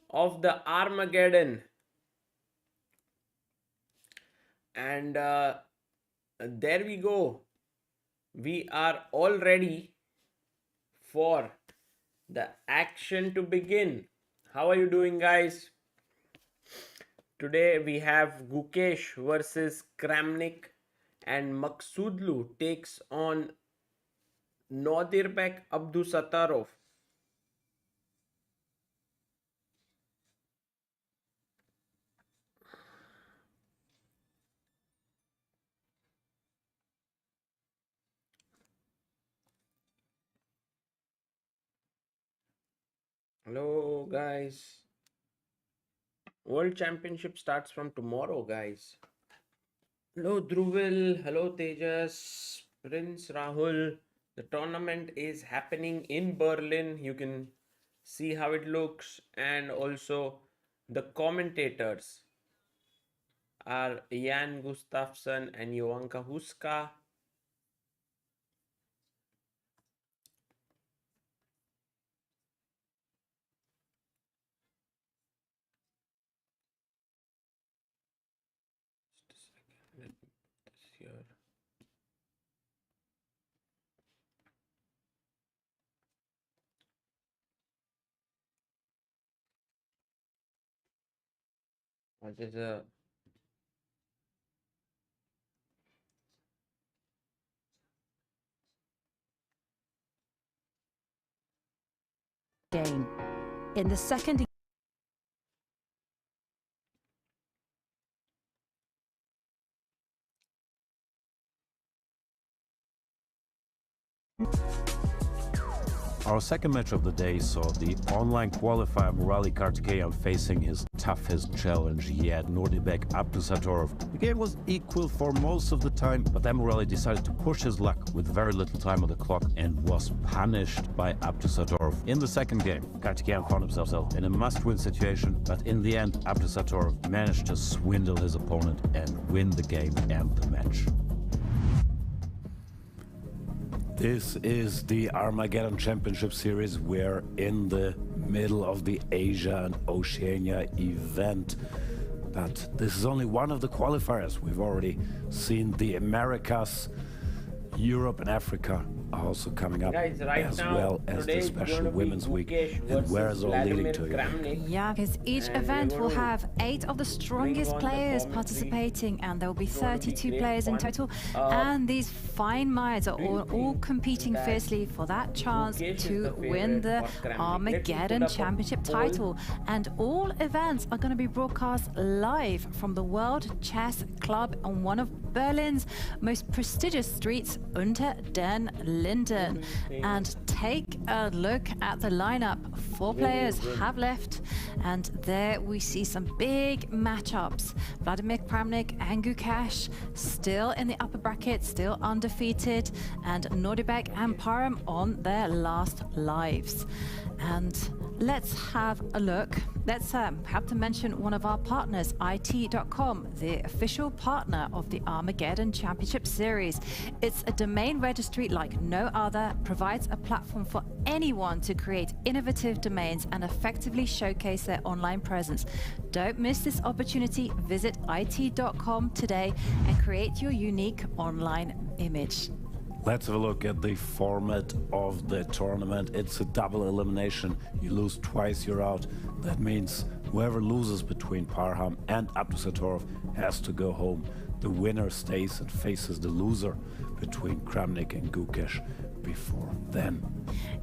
of the Armageddon. And there we go. We are all ready for the action to begin. How are you doing, guys? Today we have Gukesh versus Kramnik, and Maghsoodloo takes on Nodirbek Abdusattorov. Hello, guys. World Championship starts from tomorrow, guys. Hello, Dhruvil. Hello, Tejas. Prince Rahul. The tournament is happening in Berlin. You can see how it looks. And also, the commentators are Jan Gustafsson and Joanka Huska. Just a second. Let me put this here. What is a game. In the second Our second match of the day saw the online qualifier Murali Kartikeyan facing his toughest challenge yet, Nodirbek Abdusattorov. The game was equal for most of the time, but then Murali decided to push his luck with very little time on the clock and was punished by Abdusattorov. In the second game, Kartikeyan found himself in a must-win situation, but in the end, Abdusattorov managed to swindle his opponent and win the game and the match. This is the Armageddon Championship Series. We're in the middle of the Asia and Oceania event. But this is only one of the qualifiers. We've already seen the Americas, Europe and Africa are also coming up, guys, right as now, well as the special Women's Week. And where is all leading to? Yeah, because each event will have 8 of the strongest players participating, and there will be 32 players in total. And these fine minds are all competing fiercely for that chance to win the Armageddon Championship title. And all events are going to be broadcast live from the World Chess Club on one of Berlin's most prestigious streets, Unter den Linden. And take a look at the lineup. 4 players have left, and there we see some big matchups. Vladimir, Kramnik and Gukesh still in the upper bracket, still undefeated, and Nodirbek and Parham on their last lives. And let's have a look. Let's have to mention one of our partners, IT.com, the official partner of the Armageddon Championship Series. It's a domain registry like no other, provides a platform for anyone to create innovative domains and effectively showcase their online presence. Don't miss this opportunity. Visit IT.com today and create your unique online image. Let's have a look at the format of the tournament. It's a double elimination. You lose twice, you're out. That means whoever loses between Parham and Abdusattorov has to go home. The winner stays and faces the loser between Kramnik and Gukesh before then.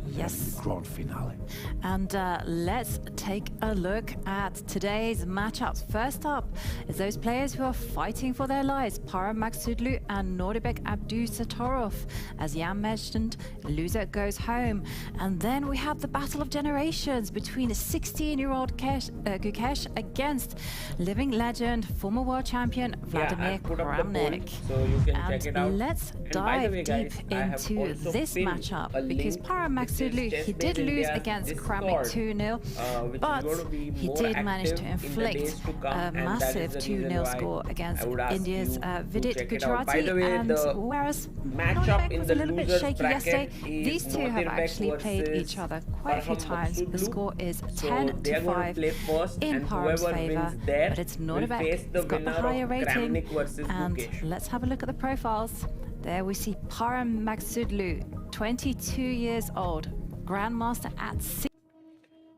Yes. The grand finale. And let's take a look at today's matchups. First up is those players who are fighting for their lives, Parham Maghsoodloo and Nodirbek Abdusattorov. As Jan mentioned, loser goes home. And then we have the battle of generations between a 16-year-old Gukesh against living legend, former world champion Vladimir Kramnik. So you can check it out. And let's dive deep into this matchup, because Parham Maghsoodloo Maghsoodloo, he did lose against Kramnik 2-0, but he did manage to inflict a massive 2-0 score against India's Vidit Gujarati, and whereas Nodirbek was a little bit shaky yesterday, these two have actually played each other quite a few times. The score is 10-5 in Parham's favour, but it's Nodirbek that's got the higher rating. And let's have a look at the profiles. There we see Parham Maghsoodloo, 22 years old, Grandmaster at 6.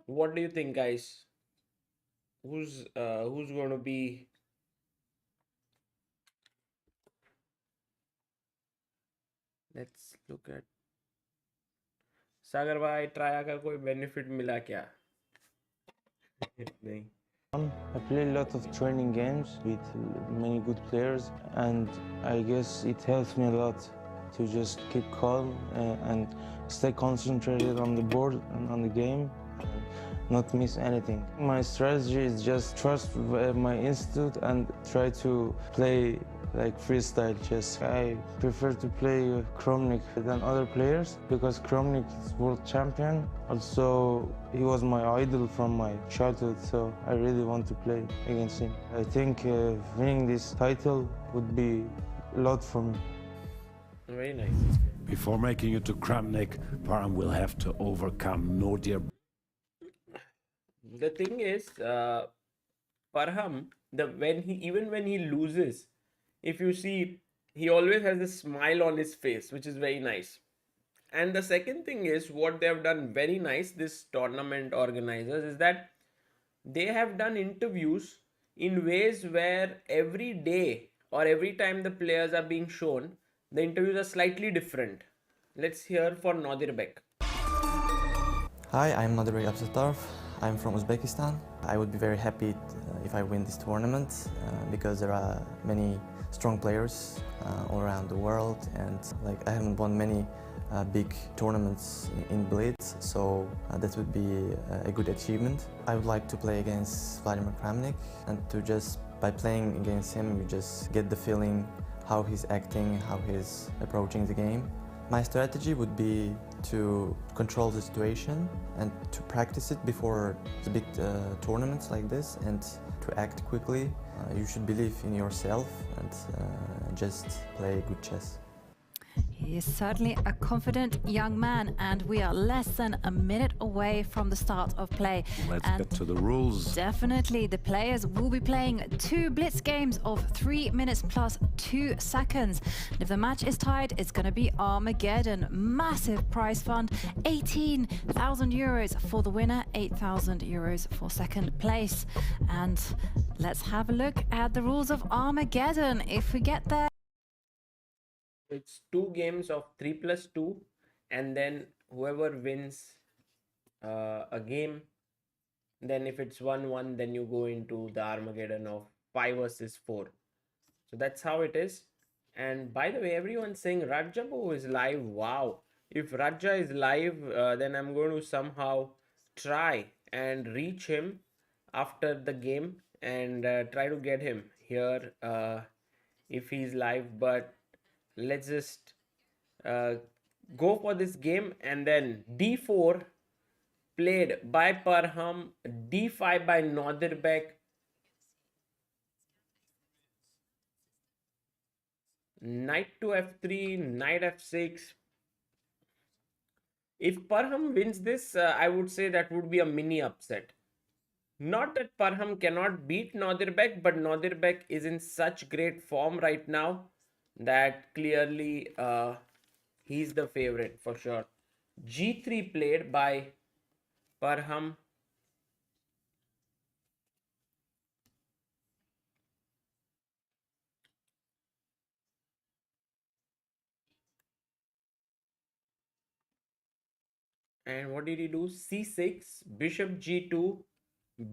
What do you think, guys? Who's going to be? Let's look at सागर भाई ट्राया का कोई benefit मिला क्या? नहीं. I play a lot of training games with many good players, and I guess it helps me a lot to just keep calm and stay concentrated on the board and on the game, not miss anything. My strategy is just trust my instinct and try to play like freestyle chess. I prefer to play Kramnik than other players because Kramnik is world champion. Also, he was my idol from my childhood, so I really want to play against him. I think winning this title would be a lot for me. Very nice. Before making it to Kramnik, Parham will have to overcome Nodirbek. The thing is, Parham, even when he loses, if you see, he always has a smile on his face, which is very nice. And the second thing is, what they have done very nice, this tournament organizers, is that they have done interviews in ways where every day or every time the players are being shown, the interviews are slightly different. Let's hear for Nodirbek. Hi, I'm Nodirbek Abdusattorov. I'm from Uzbekistan. I would be very happy if I win this tournament because there are many strong players all around the world, and I haven't won many big tournaments in blitz, so that would be a good achievement. I would like to play against Vladimir Kramnik, and by playing against him, you just get the feeling how he's acting, how he's approaching the game. My strategy would be to control the situation and to practice it before the big tournaments like this, and to act quickly. You should believe in yourself and just play good chess. He is certainly a confident young man, and we are less than a minute away from the start of play. Let's get to the rules. Definitely, the players will be playing 2 blitz games of 3 minutes plus 2 seconds. And if the match is tied, it's going to be Armageddon. Massive prize fund, 18,000 euros for the winner, 8,000 euros for second place. And let's have a look at the rules of Armageddon. If we get there, it's 2 games of 3+2, and then whoever wins a game, then if it's 1-1, then you go into the Armageddon of 5 versus 4. So that's how it is. And by the way, everyone's saying Rajabo is live. Wow. If Raja is live, then I'm going to somehow try and reach him after the game and try to get him here if he's live. But let's just go for this game. And then d4 played by Parham, d5 by Nodirbek, knight to f3, knight f6. If Parham wins this, I would say that would be a mini upset. Not that Parham cannot beat Nodirbek, but Nodirbek is in such great form right now that clearly he's the favorite for sure. g3 played by Parham. And what did he do? c6, bishop g2,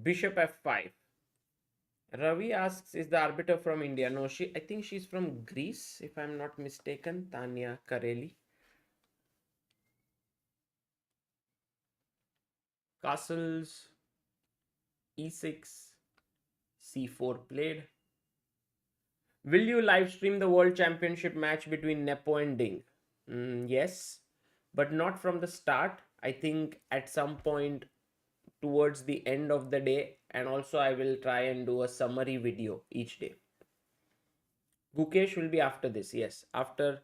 bishop f5. Ravi asks, is the arbiter from India? No, I think she's from Greece, if I'm not mistaken. Tanya Kareli. Castles, e6, c4 played. Will you live stream the World Championship match between Nepo and Ding? Yes, but not from the start. I think at some point towards the end of the day, and also I will try and do a summary video each day. Gukesh will be after this, yes, after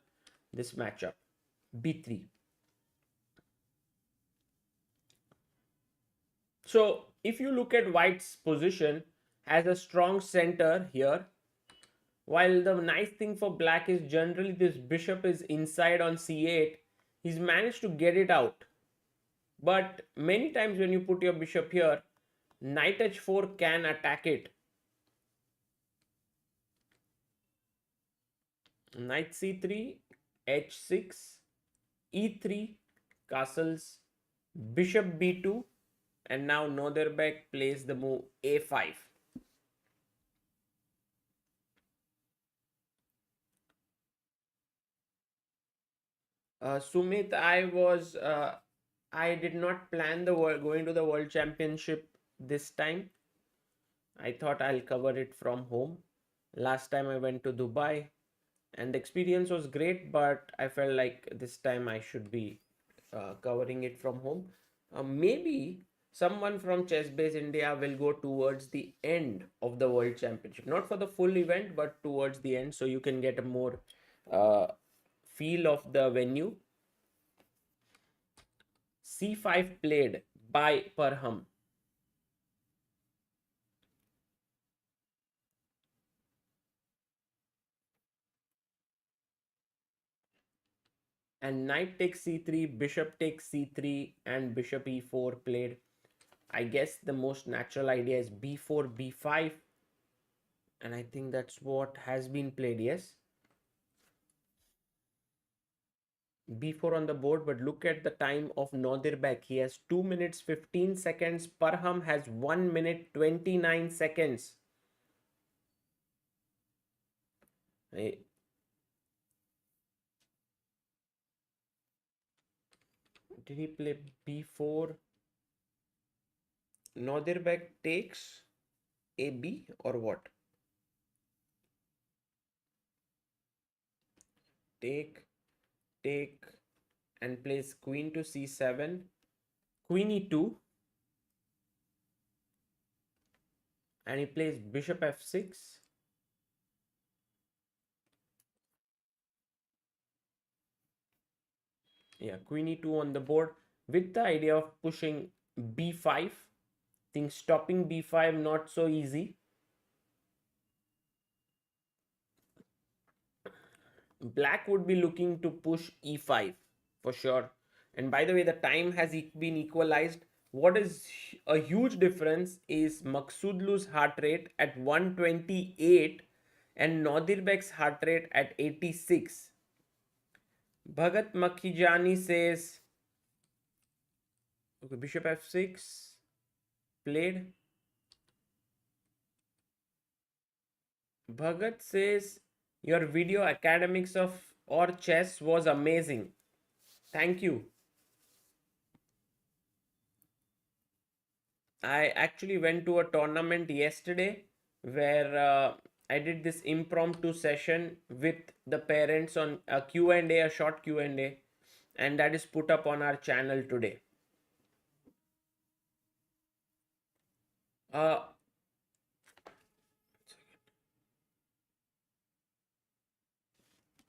this matchup. B3. So if you look at White's position, has a strong center here, while the nice thing for Black is generally this bishop is inside on c8. He's managed to get it out, but many times when you put your bishop here, knight h4 can attack it. Knight c3, h6, e3, castles, bishop b2, and now Nodirbek plays the move a5. Sumit, I did not plan the going to the World Championship this time. I thought I'll cover it from home. Last time I went to Dubai and the experience was great, but I felt like this time I should be covering it from home. Maybe someone from Chess Base India will go towards the end of the World Championship, not for the full event, but towards the end, so you can get a more feel of the venue. C5 played by Parham. And knight takes c3, bishop takes c3, and bishop e4 played. I guess the most natural idea is b4, b5. And I think that's what has been played, yes. b4 on the board, but look at the time of Nodirbek. He has 2 minutes 15 seconds. Parham has 1 minute 29 seconds. Hey. Did he play b4? Nodirbek takes ab or what? Take, and plays queen to c7, queen e2, and he plays bishop f6. Yeah, queen e2 on the board with the idea of pushing b5. I think stopping b5 not so easy. Black would be looking to push e5 for sure. And by the way, the time has been equalized. What is a huge difference is Maghsoodloo's heart rate at 128 and Nodirbek's heart rate at 86. Bhagat Makhijani says, okay, bishop f6 played. Bhagat says, your video academics of or chess was amazing. Thank you. I actually went to a tournament yesterday where I did this impromptu session with the parents on a Q&A, a short Q&A, and that is put up on our channel today.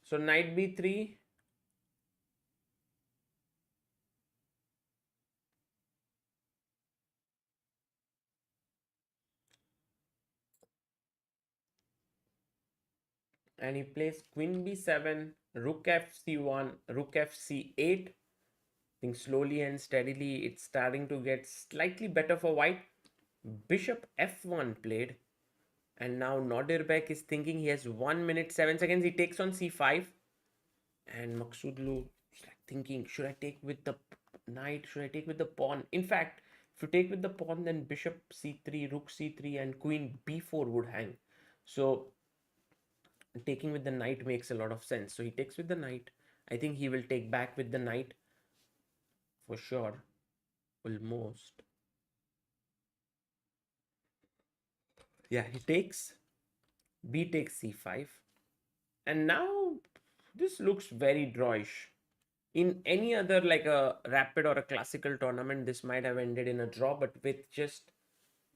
So knight b3. And he plays queen b7, rook fc1, rook fc8. I think slowly and steadily it's starting to get slightly better for white. Bishop f1 played. And now Nodirbek is thinking he has 1 minute 7 seconds. He takes on c5. And Maghsoodloo is like thinking, should I take with the knight? Should I take with the pawn? In fact, if you take with the pawn, then bishop c3, rook c3, and queen b4 would hang. So taking with the knight makes a lot of sense. So he takes with the knight. I think he will take back with the knight for sure. Almost. Yeah, he takes. B takes c5. And now this looks very drawish. In any other like a rapid or a classical tournament, this might have ended in a draw, but with just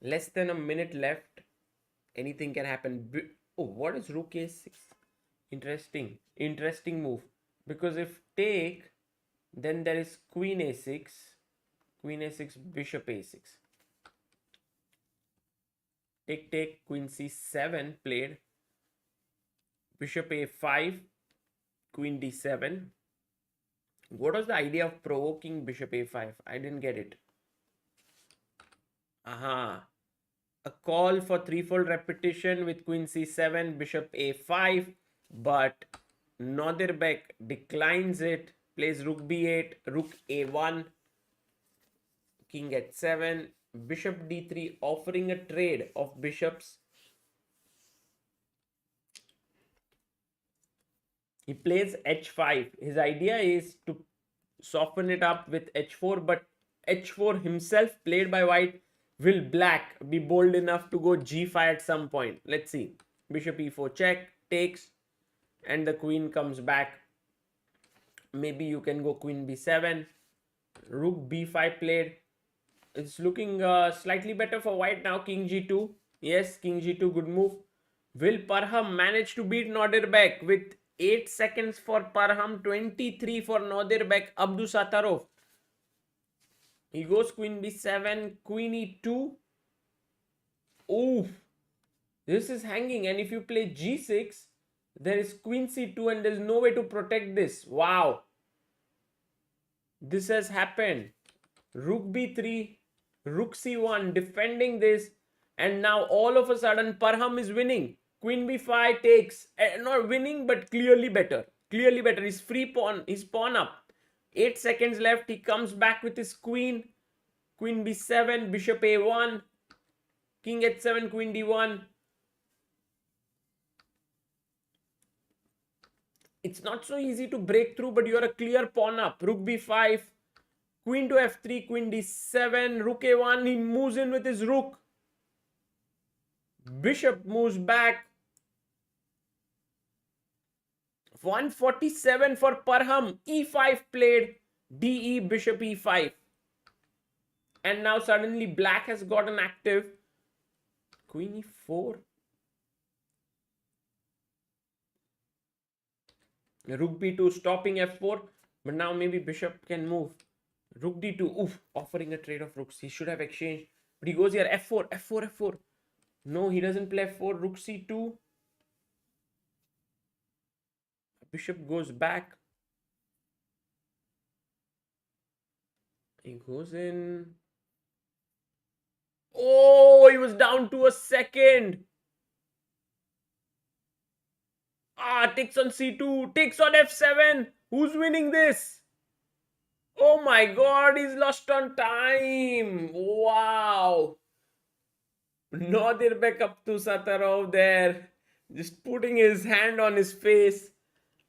less than a minute left, anything can happen. Oh, what is rook a6? Interesting move. Because if take, then there is queen a6, bishop a6. Take, queen c7 played, bishop a5, queen d7. What was the idea of provoking bishop a5? I didn't get it. Aha. A call for threefold repetition with queen c7, bishop a5, but Nodirbek declines it, plays rook b8, rook a1, king h7, bishop d3, offering a trade of bishops. He plays h5. His idea is to soften it up with h4, but h4 himself, played by white, will black be bold enough to go g5 at some point? Let's see. Bishop e4 check, takes, and the queen comes back. Maybe you can go queen b7, rook b5 played. It's looking slightly better for white now. King g2. Yes, king g2, good move. Will Parham manage to beat Nodirbek with 8 seconds for Parham, 23 for Nodirbek? Abdusattorov. He goes queen b7, queen e2. Oof. This is hanging, and if you play g6, there is queen c2 and there is no way to protect this. Wow. This has happened. Rook b3, rook c1, defending this, and now all of a sudden Parham is winning. Queen b5 takes, not winning but clearly better. Clearly better. His free pawn, his pawn up. 8 seconds left. He comes back with his queen. Queen b7, bishop a1, king h7, queen d1. It's not so easy to break through, but you're a clear pawn up. Rook b5, queen to f3, queen d7, rook a1. He moves in with his rook. Bishop moves back. 147 for Parham. e5 played. de, bishop e5. And now suddenly black has gotten active. Queen e4. Rook b2 stopping f4. But now maybe bishop can move. Rook d2. Oof, offering a trade of rooks. He should have exchanged. But he goes here. f4, f4, f4. No, he doesn't play f4. Rook c2. Bishop goes back. He goes in. Oh, he was down to a second. Takes on c2. Takes on f7. Who's winning this? Oh my god, he's lost on time. Wow. Nodirbek Abdusattorov there, just putting his hand on his face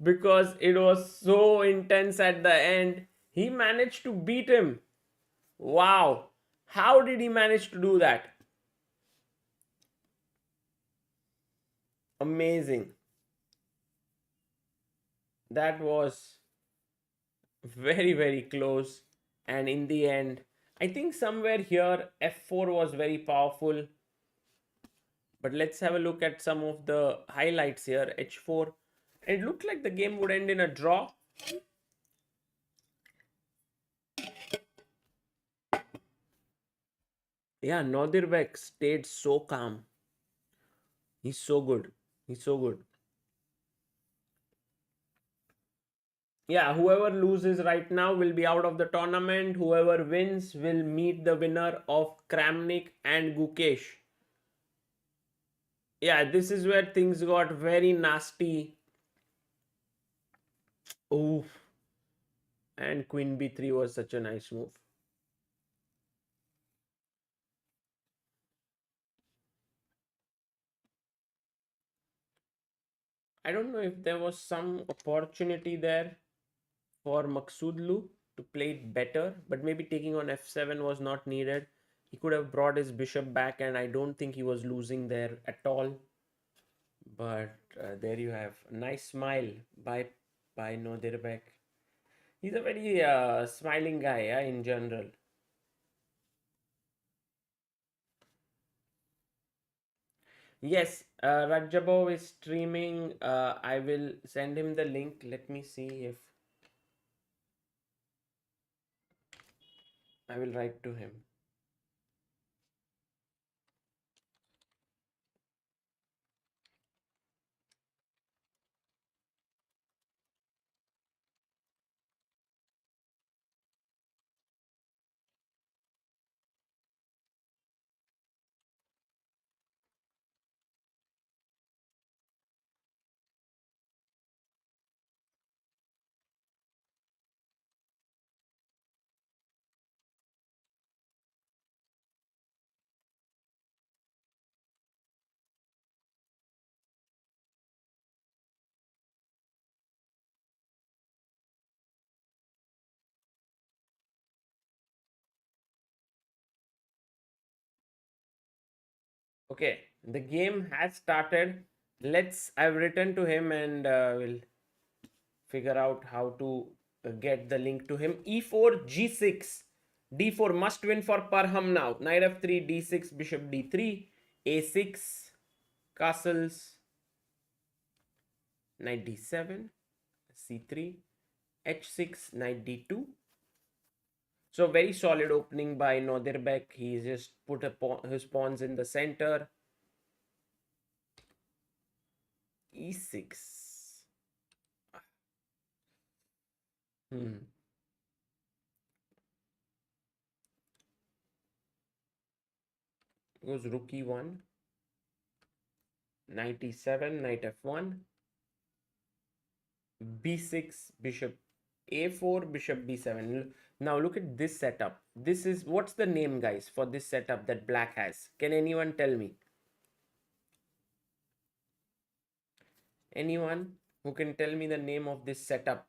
because it was so intense at the end. He managed to beat him. Wow. How did he manage to do that? Amazing. That was very, very close. And in the end, I think somewhere here f4 was very powerful. But let's have a look at some of the highlights here. h4. It looked like the game would end in a draw. Yeah, Nodirbek stayed so calm. He's so good. He's so good. Yeah, whoever loses right now will be out of the tournament. Whoever wins will meet the winner of Kramnik and Gukesh. Yeah, this is where things got very nasty. Oof. And queen b3 was such a nice move. I don't know if there was some opportunity there for Maghsoodloo to play it better, but maybe taking on f7 was not needed. He could have brought his bishop back, and I don't think he was losing there at all. But there you have a nice smile by Nodirbek. He's a very smiling guy, yeah, in general. Yes, Rajabov is streaming. I will send him the link. Let me see if I will write to him. Okay, the game has started. I've written to him and we'll figure out how to get the link to him. E4, G6, D4 must win for Parham now. Knight F3, D6, Bishop D3, A6, castles, Knight D7, C3, H6, Knight D2. So very solid opening by Nodirbek. He just put his pawns in the center. E6. Goes rook E1. Knight E7, Knight F1. B6, Bishop A4, Bishop B7. Now look at this setup. This is, what's the name, guys, for this setup that black has? Can anyone tell me? Anyone who can tell me the name of this setup?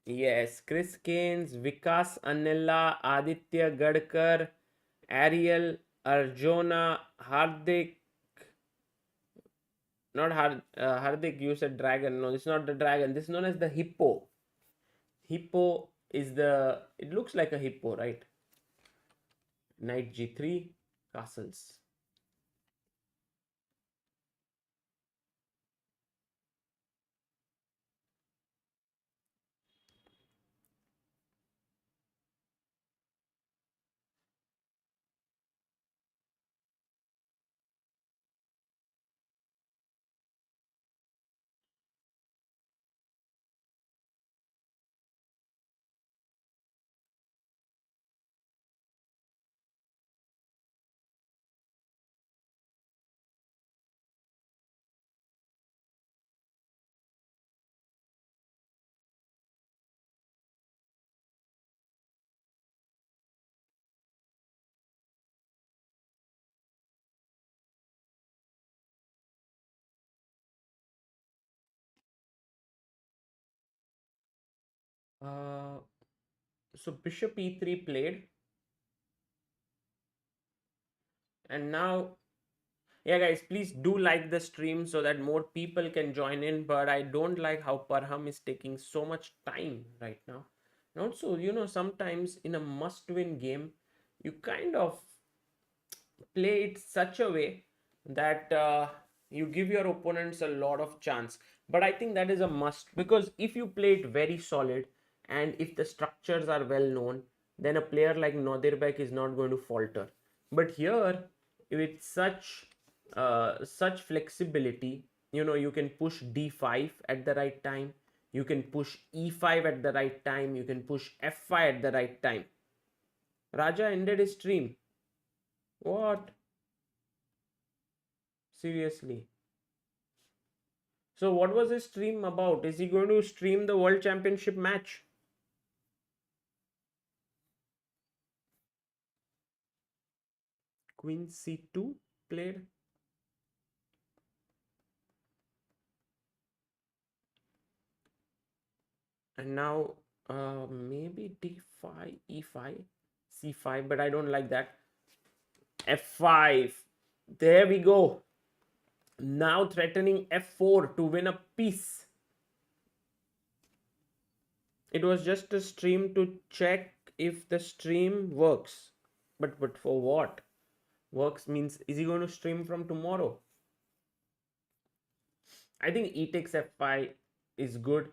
Yes, Chris Keynes, Vikas Anella, Aditya Gadkar, Ariel, Arjuna, Hardik. Not Hardik, you said dragon. No, it's not the dragon. This is known as the hippo. Hippo is the, it looks like a hippo, right? Knight G3, castles. So Bishop E3 played. And now, yeah, guys, please do like the stream so that more people can join in. But I don't like how Parham is taking so much time right now. And also, you know, sometimes in a must-win game, you kind of play it such a way that you give your opponents a lot of chance. But I think that is a must, because if you play it very solid and if the structures are well known, then a player like Nodirbek is not going to falter. But here, with such flexibility, you know, you can push D5 at the right time, you can push E5 at the right time, you can push F5 at the right time. Raja ended his stream. What? Seriously. So what was his stream about? Is he going to stream the World Championship match? Queen C2 played. And now maybe D5, E5, C5, but I don't like that. F5. There we go. Now threatening f4 to win a piece. It was just a stream to check if the stream works. But for what? Works means, is he going to stream from tomorrow? I think e takes f5 is good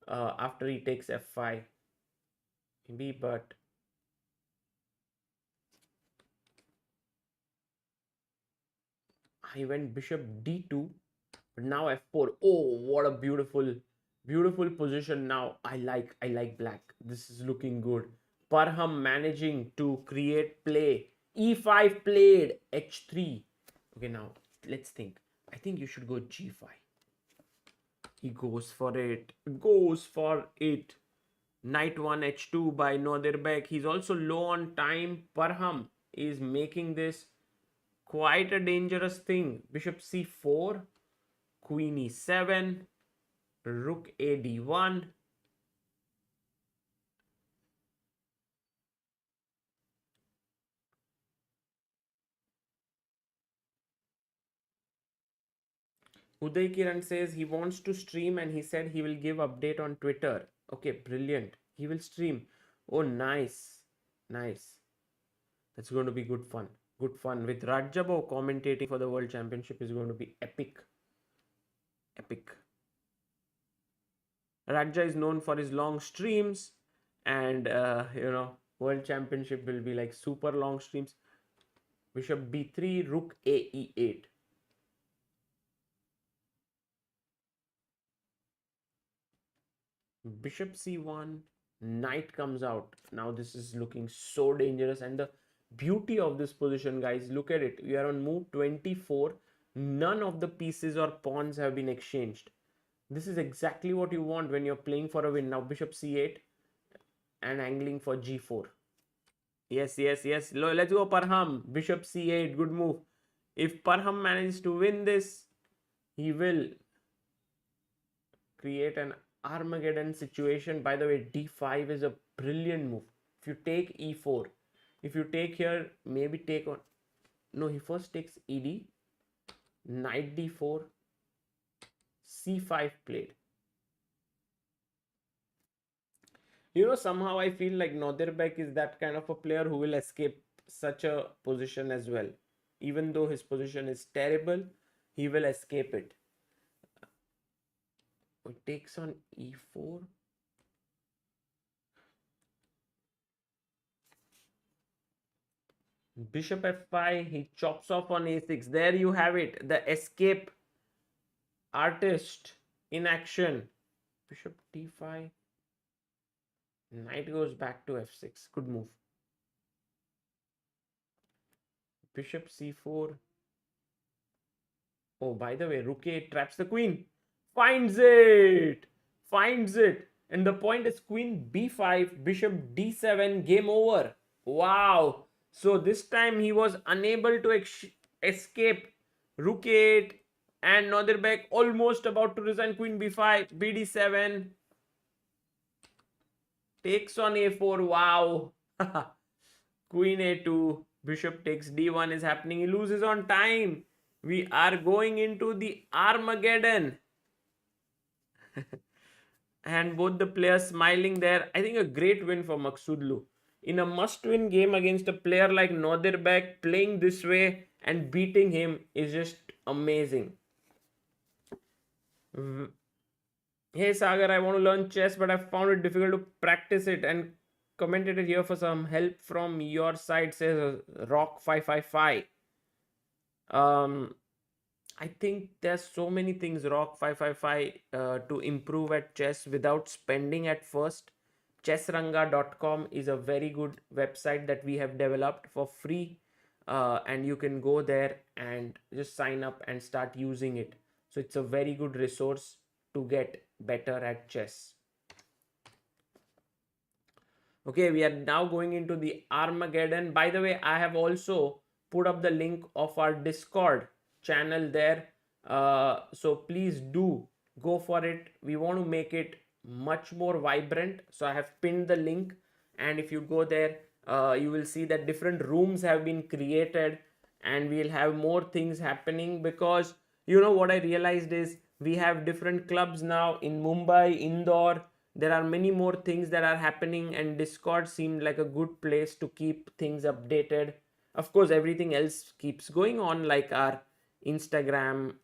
after e takes f5. Maybe, but I went bishop d2, but now f4. Oh, what a beautiful position now. I like black. This is looking good. Parham managing to create play. e5 played, h3. Okay, now let's think. I think you should go g5. He goes for it. Knight 1 h2 by Nodirbek. He's also low on time. Parham is making this quite a dangerous thing. Bishop c4, queen e7, rook a d1. Uday Kiran says he wants to stream and he said he will give update on Twitter. Okay, brilliant. He will stream. Oh, nice. That's going to be good fun. With Rajabo commentating for the World Championship is going to be epic. Raja is known for his long streams, and World Championship will be like super long streams. Bishop b3, rook a e8. Bishop c1, knight comes out. Now this is looking so dangerous, and the beauty of this position, guys, look at it. We are on move 24. None of the pieces or pawns have been exchanged. This is exactly what you want when you're playing for a win. Now bishop c8 and angling for g4. Yes. Let's go Parham. Bishop c8, good move. If Parham manages to win this, he will create an Armageddon situation. By the way, d5 is a brilliant move. If you take e4, if you take here, maybe take on. No, he first takes ed, knight d4, c5 played. Somehow I feel like Nodirbek is that kind of a player who will escape such a position as well. Even though his position is terrible, he will escape it. It takes on e4. Bishop f5, he chops off on a6. There you have it, the escape artist in action. Bishop d5, knight goes back to f6. Good move. Bishop c4. Oh, by the way, rook a8 traps the queen. Finds it. And the point is queen b5, bishop d7, game over. Wow. So this time he was unable to escape rook a8, and Nodirbek almost about to resign. Queen b5, bd7, takes on a4. Wow. Queen a2, bishop takes d1 is happening. He loses on time. We are going into the Armageddon. And both the players smiling there. I think a great win for Maghsoodloo. In a must-win game against a player like Nodirbek, playing this way and beating him is just amazing. Hey Sagar, I want to learn chess, but I found it difficult to practice it, and commented here for some help from your side, says Rock 555. I think there's so many things, Rock 555, to improve at chess without spending at first. Chessranga.com is a very good website that we have developed for free, and you can go there and just sign up and start using it. So it's a very good resource to get better at chess. Okay, we are now going into the Armageddon. By the way, I have also put up the link of our Discord channel there. So please do go for it. We want to make it much more vibrant. So I have pinned the link, and if you go there, you will see that different rooms have been created, and we'll have more things happening, because You know what I realized is we have different clubs now in Mumbai, Indore. There are many more things that are happening, and Discord seemed like a good place to keep things updated. Of course, everything else keeps going on, like our Instagram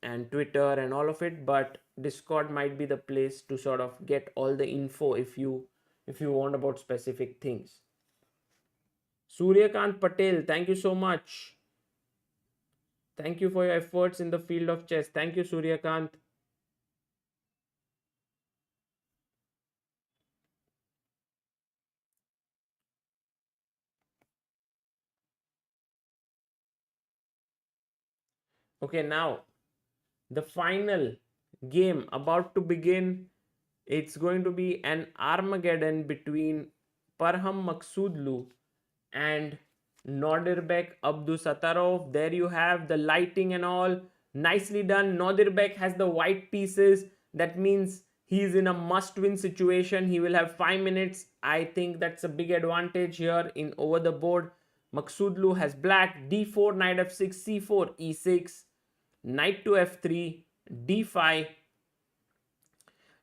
and Twitter and all of it, but Discord might be the place to sort of get all the info if you want about specific things. Suryakant Patel, thank you so much. Thank you for your efforts in the field of chess. Thank you, Suryakant. Okay, now the final game about to begin. It's going to be an Armageddon between Parham Maghsoodloo and Nodirbek Abdusattorov. There you have the lighting and all. Nicely done. Nodirbek has the white pieces. That means he's in a must-win situation. He will have 5 minutes. I think that's a big advantage here in over the board. Maghsoodloo has black. D4, knight f6, c4, e6, knight to f3, d5.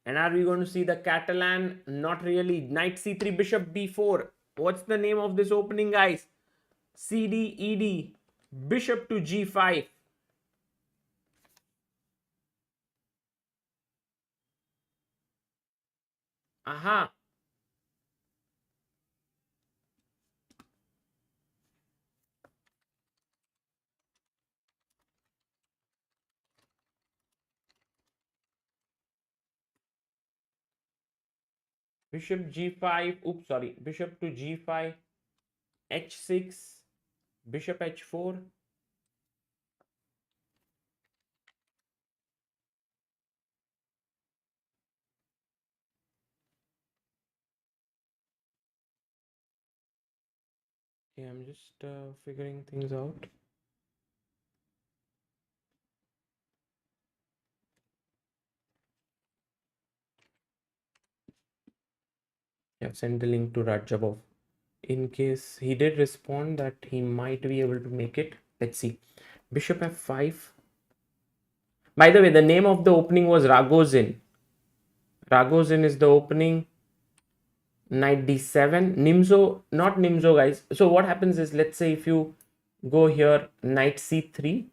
And are we going to see the Catalan? Not really. Knight c3, bishop b4. What's the name of this opening, guys? CD, ED, bishop to g5. Aha. Bishop g5. Oops, sorry. Bishop to g5. h6. Bishop h4. Okay, I'm just figuring things out. Yeah, send the link to Rajabov. In case he did respond that he might be able to make it. Let's see. Bishop f5. By the way, the name of the opening was Ragozin. Ragozin is the opening. Knight d7. Nimzo, not Nimzo, guys. So what happens is, let's say if you go here, knight c3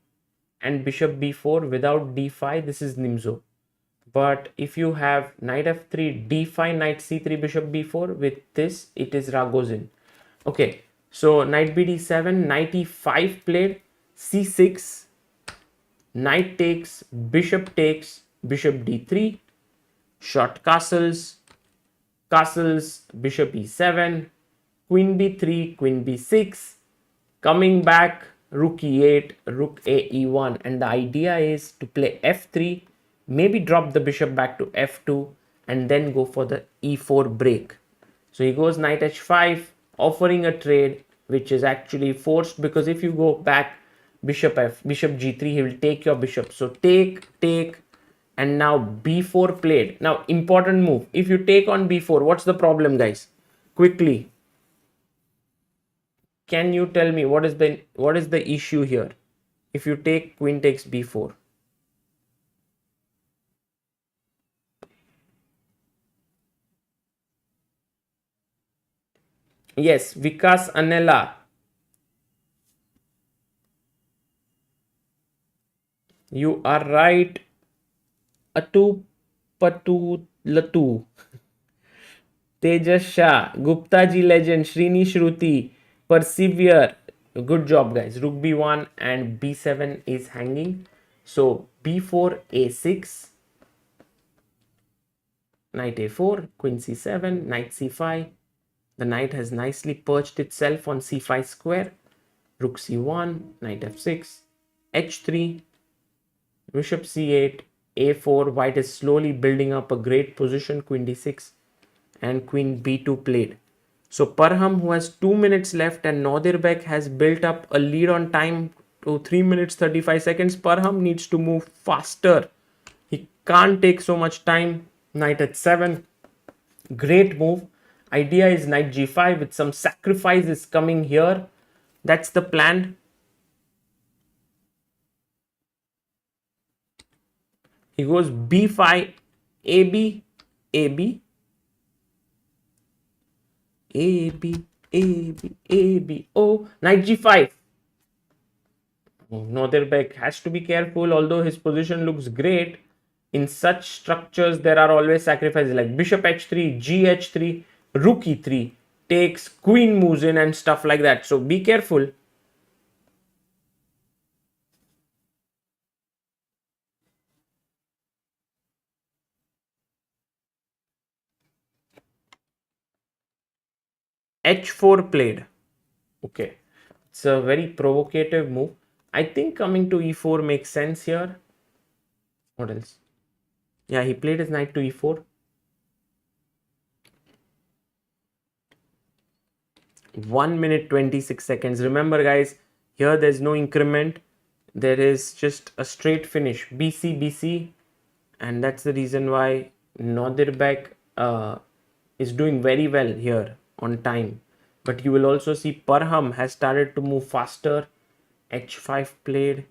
and bishop b4 without d5, this is Nimzo. But if you have knight f3, d5, knight c3, bishop b4, with this, it is Ragozin. Okay, so knight bd7, knight e5 played, c6, knight takes, bishop d3, short castles, bishop e7, queen b3, queen b6, coming back, rook e8, rook a e1, and the idea is to play f3, maybe drop the bishop back to f2, and then go for the e4 break. So he goes knight h5, offering a trade, which is actually forced, because if you go back bishop g3, he will take your bishop. So take, and now b4 played. Now important move. If you take on b4, what's the problem, guys? Quickly, can you tell me what is the issue here? If you take, queen takes b4. Yes, Vikas Anela. You are right. Atu Patu Latu. Tejas Shah. Gupta ji legend. Srini Shruti. Persevere. Good job, guys. Rook b1 and b7 is hanging. So b4, a6. Knight a4. Queen c7. Knight c5. The knight has nicely perched itself on c5 square. Rook c1, knight f6, h3, bishop c8, a4. White is slowly building up a great position. Queen d6 and queen b2 played. So Parham, who has 2 minutes left, and Nodirbek has built up a lead on time to 3 minutes 35 seconds. Parham needs to move faster. He can't take so much time. Knight h7. Great move. Idea is knight g5 with some sacrifices coming here. That's the plan. He goes b5, ab, ab, ab, ab, ab, oh, knight g5. Nodirbek has to be careful, although his position looks great. In such structures, there are always sacrifices like bishop h3, gh3, rook e3, takes, queen moves in and stuff like that. So be careful. h4 played. Okay. It's a very provocative move. I think coming to e4 makes sense here. What else? Yeah, he played his knight to e4. 1 minute 26 seconds. Remember, guys, here there's no increment. There is just a straight finish. BC, BC. And that's the reason why Nodirbek is doing very well here on time. But you will also see Parham has started to move faster. h5 played.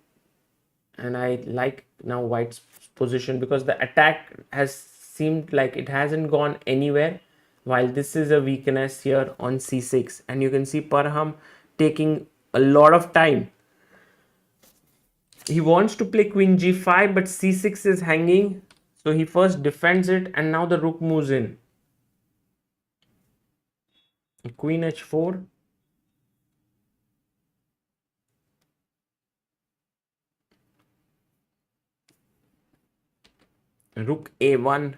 And I like now White's position because the attack has seemed like it hasn't gone anywhere, while this is a weakness here on c6. And you can see Parham taking a lot of time. He wants to play queen g5, but c6 is hanging. So he first defends it and now the rook moves in. Queen h4. Rook a1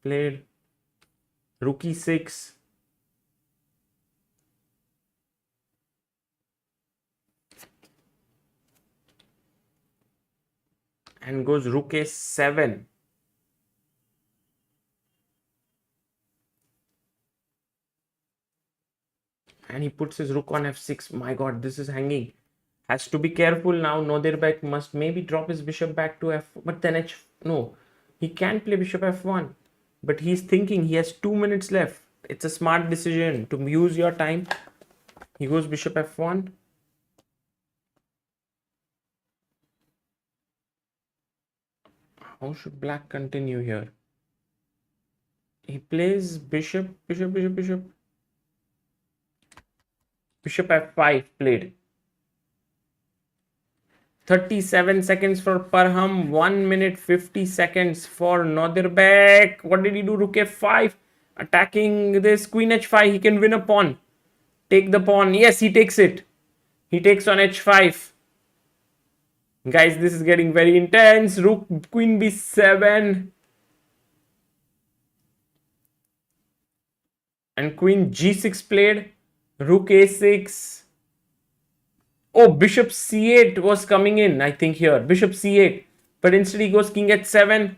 played. Rook e6. And goes rook a7. And he puts his rook on f6. My god, this is hanging. Has to be careful now. Nodirbek must maybe drop his bishop back to f. But then no. He can play bishop f1. But he's thinking he has 2 minutes left. It's a smart decision to use your time. He goes bishop f1. How should black continue here? He plays bishop, bishop, bishop, bishop. Bishop f5 played. 37 seconds for Parham. 1 minute 50 seconds for Nodirbek. What did he do? Rook f5. Attacking this queen h5. He can win a pawn. Take the pawn. Yes, he takes it. He takes on h5. Guys, this is getting very intense. Rook, queen b7. And queen g6 played. Rook a6. Oh, bishop c8 was coming in, I think here. Bishop c8. But instead he goes king h7.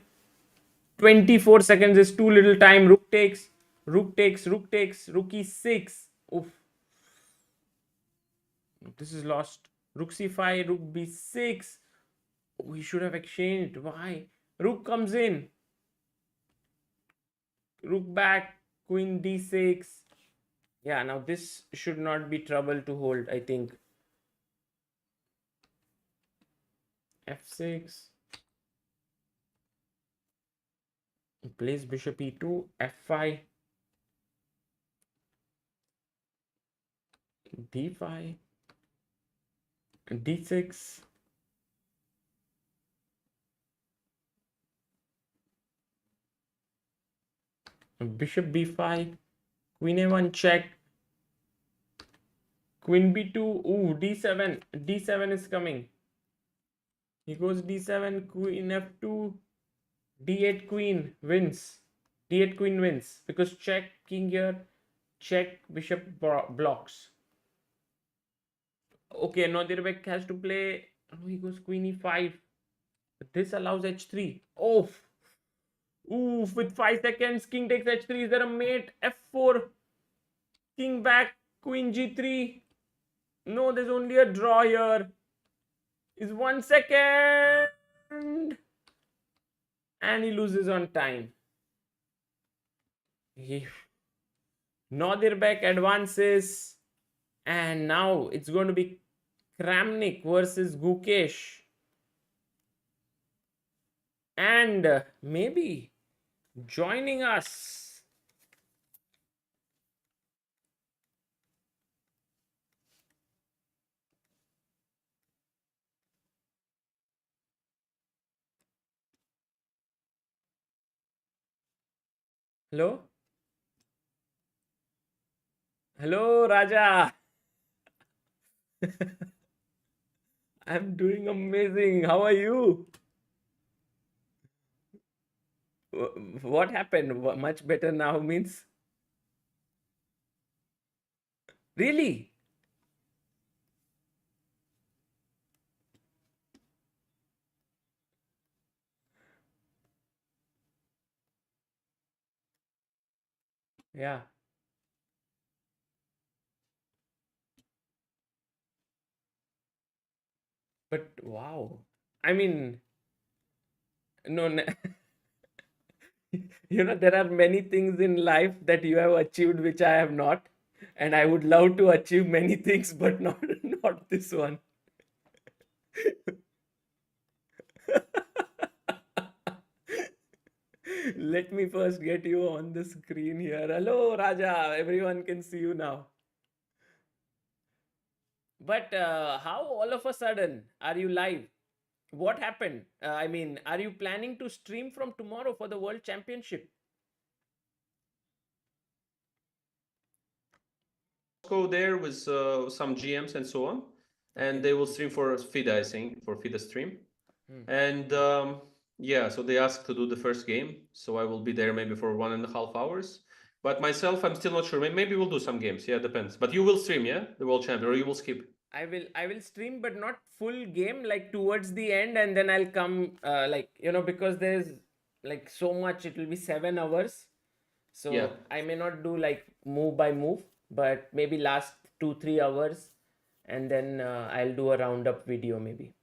24 seconds is too little time. Rook takes. Rook takes. Rook takes. Rook e6. Oof. This is lost. Rook c5. Rook b6. We should have exchanged. Why? Rook comes in. Rook back. Queen d6. Yeah, now this should not be trouble to hold, I think. f6. He plays bishop e2, f5, d5, d6. Bishop b5, queen a1 check, queen b2, ooh, d7, d7 is coming. He goes d7, queen f2, d8 queen wins. d8 queen wins because check king here, check bishop blocks. Okay, Nodirbek has to play. Oh, he goes queen e5. This allows h3. Oh, oof, with 5 seconds, king takes h3. Is there a mate? f4. King back, queen g3. No, there's only a draw here. Is 1 second. And he loses on time. Nodirbek advances. And now it's going to be Kramnik versus Gukesh. And maybe joining us. Hello? Hello, Raja. I'm doing amazing. How are you? What happened? Much better now means? Really? Yeah. But wow. I mean, no, there are many things in life that you have achieved which I have not. And I would love to achieve many things, but not this one. Let me first get you on the screen here. Hello, Raja. Everyone can see you now. But how all of a sudden are you live? What happened? I mean, are you planning to stream from tomorrow for the World Championship? Go there with some GMs and so on, and they will stream for FIDA, I think, for FIDA stream. And yeah, so they asked to do the first game, so I will be there maybe for 1.5 hours. But myself, I'm still not sure. Maybe we'll do some games. Yeah, depends. But you will stream, yeah, the World Champion, or you will skip. I will stream, but not full game, like towards the end, and then I'll come, because there's like so much. It will be 7 hours, so Yeah. I may not do like move by move, but maybe last 2-3 hours, and then I'll do a roundup video maybe.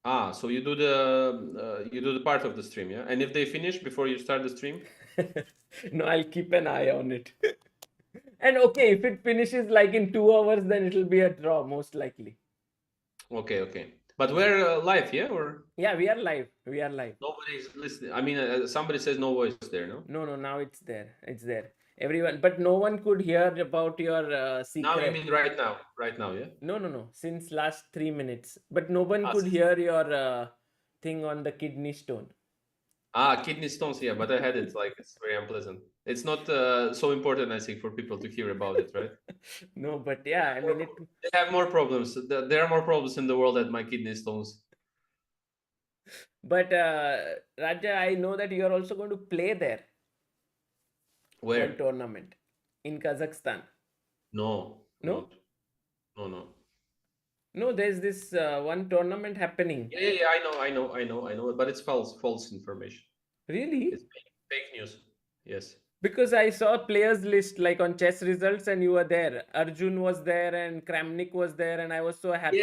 Ah, so you do the part of the stream, yeah. And if they finish before you start the stream, No, I'll keep an eye on it. And okay, if it finishes like in 2 hours, then it'll be a draw most likely. okay. But we're live, yeah, or Yeah, we are live. We are live. nobody's listening? I mean, somebody says no voice there, no? No, now it's there. It's there. Everyone, but no one could hear about your secret. Now you mean right now, yeah? No. Since last 3 minutes, but no one Ah, could hear your thing on the kidney stone. Ah, kidney stones, yeah, but I had it. Like, it's very unpleasant. It's not so important, I think, for people to hear about it, right? No, but yeah, I mean it. They have more problems. There are more problems in the world than my kidney stones. But Raja, I know that you are also going to play there. Where? One tournament in Kazakhstan. No. No? No. No, there's this one tournament happening. Yeah, I know. But it's false information. Really? It's fake news. Yes. Because I saw a players list like on chess results and you were there. Arjun was there and Kramnik was there and I was so happy.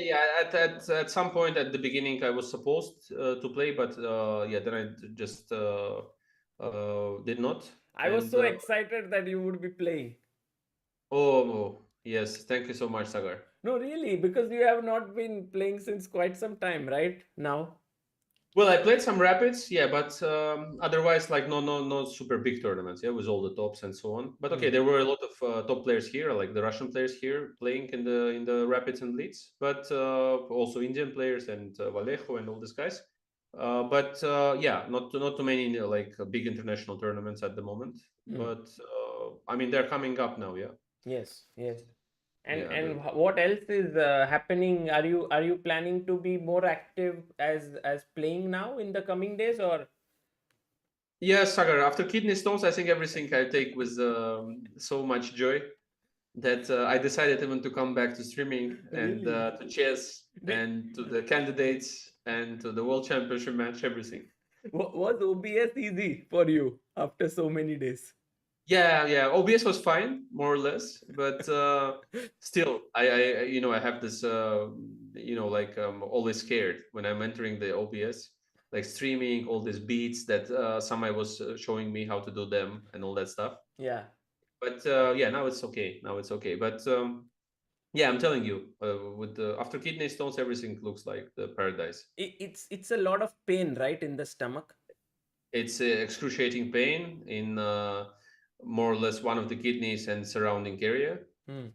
Yeah. At some point at the beginning I was supposed to play, but then I just did not. I was so excited that you would be playing. Oh, yes. Thank you so much, Sagar. No, really, because you have not been playing since quite some time, right? Now. Well, I played some rapids, yeah, but otherwise, like no super big tournaments, yeah, with all the tops and so on. But okay, there were a lot of top players here, like the Russian players here playing in the rapids and blitz, but also Indian players and Vallejo and all these guys. But not too many like big international tournaments at the moment. But I mean, they're coming up now, yeah. Yes. And what else is happening? Are you planning to be more active as playing now in the coming days or? Yes, Sagar. After kidney stones, I think everything I take with so much joy that I decided even to come back to streaming and to chess and to the candidates and to the World Championship match, everything. Was OBS easy for you after so many days? Yeah. OBS was fine, more or less, but still, I have this always scared when I'm entering the OBS, like streaming all these beats that somebody was showing me how to do them and all that stuff. Yeah. But now it's okay. But Yeah, I'm telling you, with the after kidney stones, everything looks like the paradise. It's a lot of pain, right, in the stomach. It's excruciating pain in more or less one of the kidneys and surrounding area, Hmm.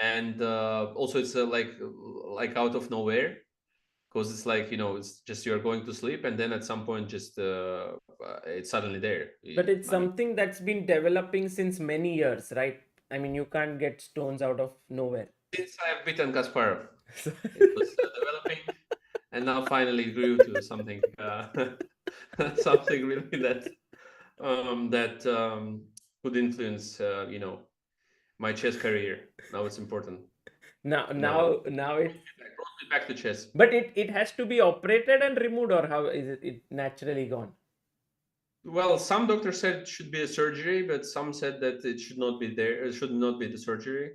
and also it's like out of nowhere, because it's like, it's just you're going to sleep, and then at some point just it's suddenly there. But it's I mean, something that's been developing since many years, right? I mean, you can't get stones out of nowhere. since I have beaten Kasparov, it was developing, and now finally it grew to something something really that could influence my chess career. Now it's important. now Now now now it's brought me back to chess. but it has to be operated and removed, or how is it naturally gone? Well, some doctors said it should be a surgery, but some said that it should not be there. It should not be the surgery.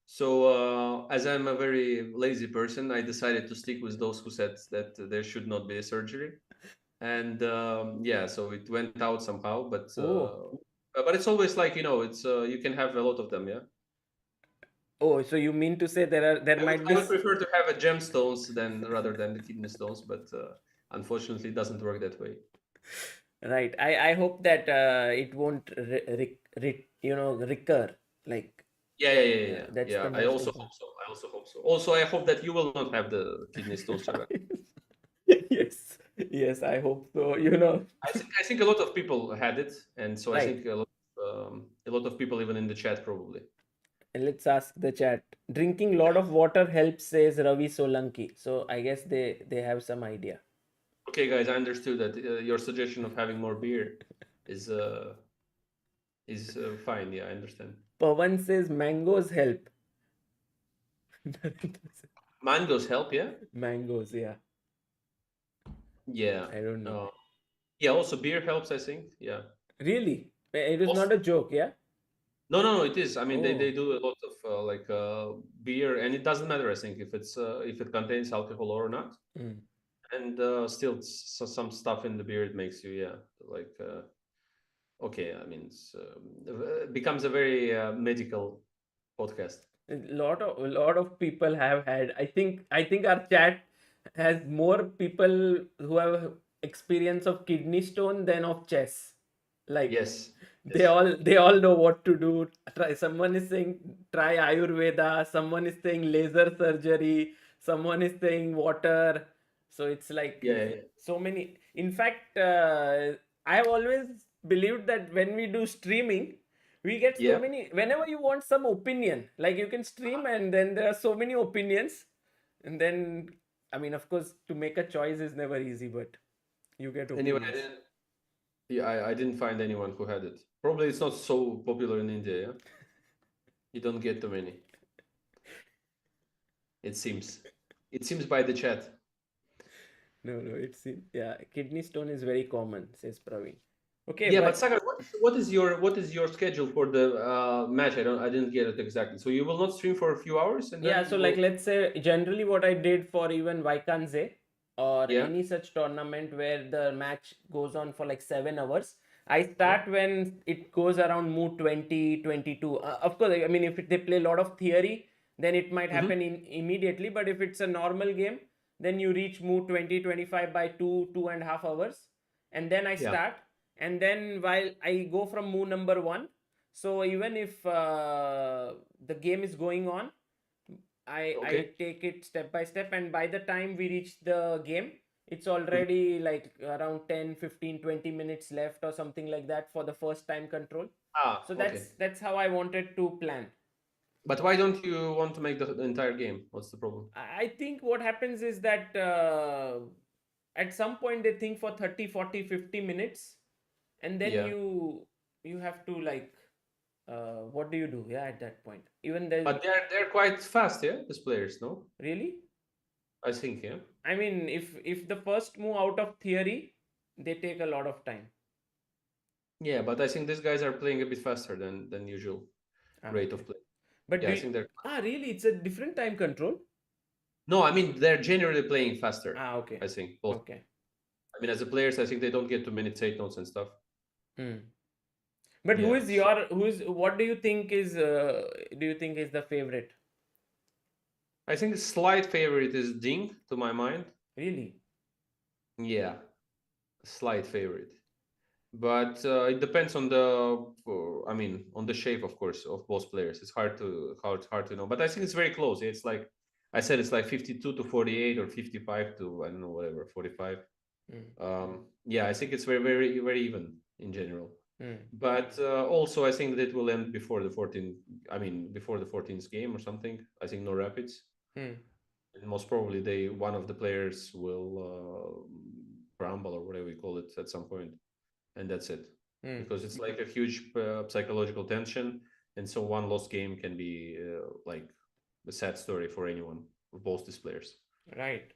So, as I'm a very lazy person, I decided to stick with those who said that there should not be a surgery. And yeah, so it went out somehow. But it's always like, it's you can have a lot of them. Yeah, Oh, so you mean to say there might I be would prefer to have a gemstones than rather than the kidney stones, but unfortunately, it doesn't work that way. right. I hope that it won't recur. Like, Yeah. that's the I most also hope so. I also hope so. Also, I hope that you will not have the kidney stones, Trevor. Yes, I hope so. I think a lot of people had it, and so I Right. think a lot of people even in the chat probably. Let's ask the chat. Drinking lot of water helps, says Ravi Solanki. So I guess they have some idea. Okay, guys, I understood that your suggestion of having more beer is fine. Yeah, I understand. Pawan says mangoes help. Mangoes help, yeah. Mangoes, yeah. Yeah, I don't know. Yeah, also beer helps, I think. Yeah. Really? It is Also, not a joke, yeah? no, it is. I mean, Oh. they do a lot of beer, and it doesn't matter. I think if it contains alcohol or not, and still some stuff in the beer it makes you okay. I mean, it becomes a very medical podcast. A lot of people have had. I think our chat has more people who have experience of kidney stone than of chess. Like, Yes. they all know what to do. Someone is saying try Ayurveda, someone is saying laser surgery, someone is saying water. So it's like Yeah. so many. In fact, I have always believed that when we do streaming, we get so Yeah. many. Whenever you want some opinion, like you can stream, and then there are so many opinions, and then I mean, of course, to make a choice is never easy, but you get Anyway, opinions. I didn't find anyone who had it. Probably it's not so popular in India. Yeah, you don't get too many. It seems by the chat. No, yeah, kidney stone is very common, says Praveen. Okay, Yeah, but Sagar, what is your schedule for the match? I didn't get it exactly. So you will not stream for a few hours, and then yeah, so like let's say generally what I did for even Vaikanze or Yeah. any such tournament where the match goes on for like 7 hours, I start when it goes around mood 20, 22. Of course, I mean, if they play a lot of theory, then it might happen immediately. But if it's a normal game, then you reach mood 20, 25 by 2.5 hours. And then I Yeah. start. And then while I go from move number 1, so even if the game is going on, I take it step by step, and by the time we reach the game, it's already like around 10, 15, 20 minutes left or something like that for the first time control. So that's how I wanted to plan. But why don't you want to make the entire game? What's the problem? I think what happens is that at some point they think for 30, 40, 50 minutes, and then Yeah. you have to like what do you do? Yeah, at that point, even there's But they're quite fast, yeah. These players, no? really. I think, yeah. I mean, if the first move out of theory, they take a lot of time. Yeah, but I think these guys are playing a bit faster than usual rate of play. But yeah, I think they're really, it's a different time control. No, I mean they're generally playing faster. Okay. I think both. Okay. I mean, as a players, I think they don't get too many take notes and stuff. But what do you think is the favorite? I think a slight favorite is Ding, to my mind. Really? Yeah, slight favorite. But it depends on on the shape, of course, of both players. It's hard to know. But I think it's very close. It's like I said, it's like 52 to 48 or 55 to, I don't know, whatever, 45. Yeah, I think it's very, very, very even in general. But also, I think that it will end before the 14th. I mean, before the 14th game or something. I think no rapids. And most probably, one of the players will crumble or whatever you call it at some point, and that's it. Because it's like a huge psychological tension, and so one lost game can be like a sad story for anyone, for both these players. Right.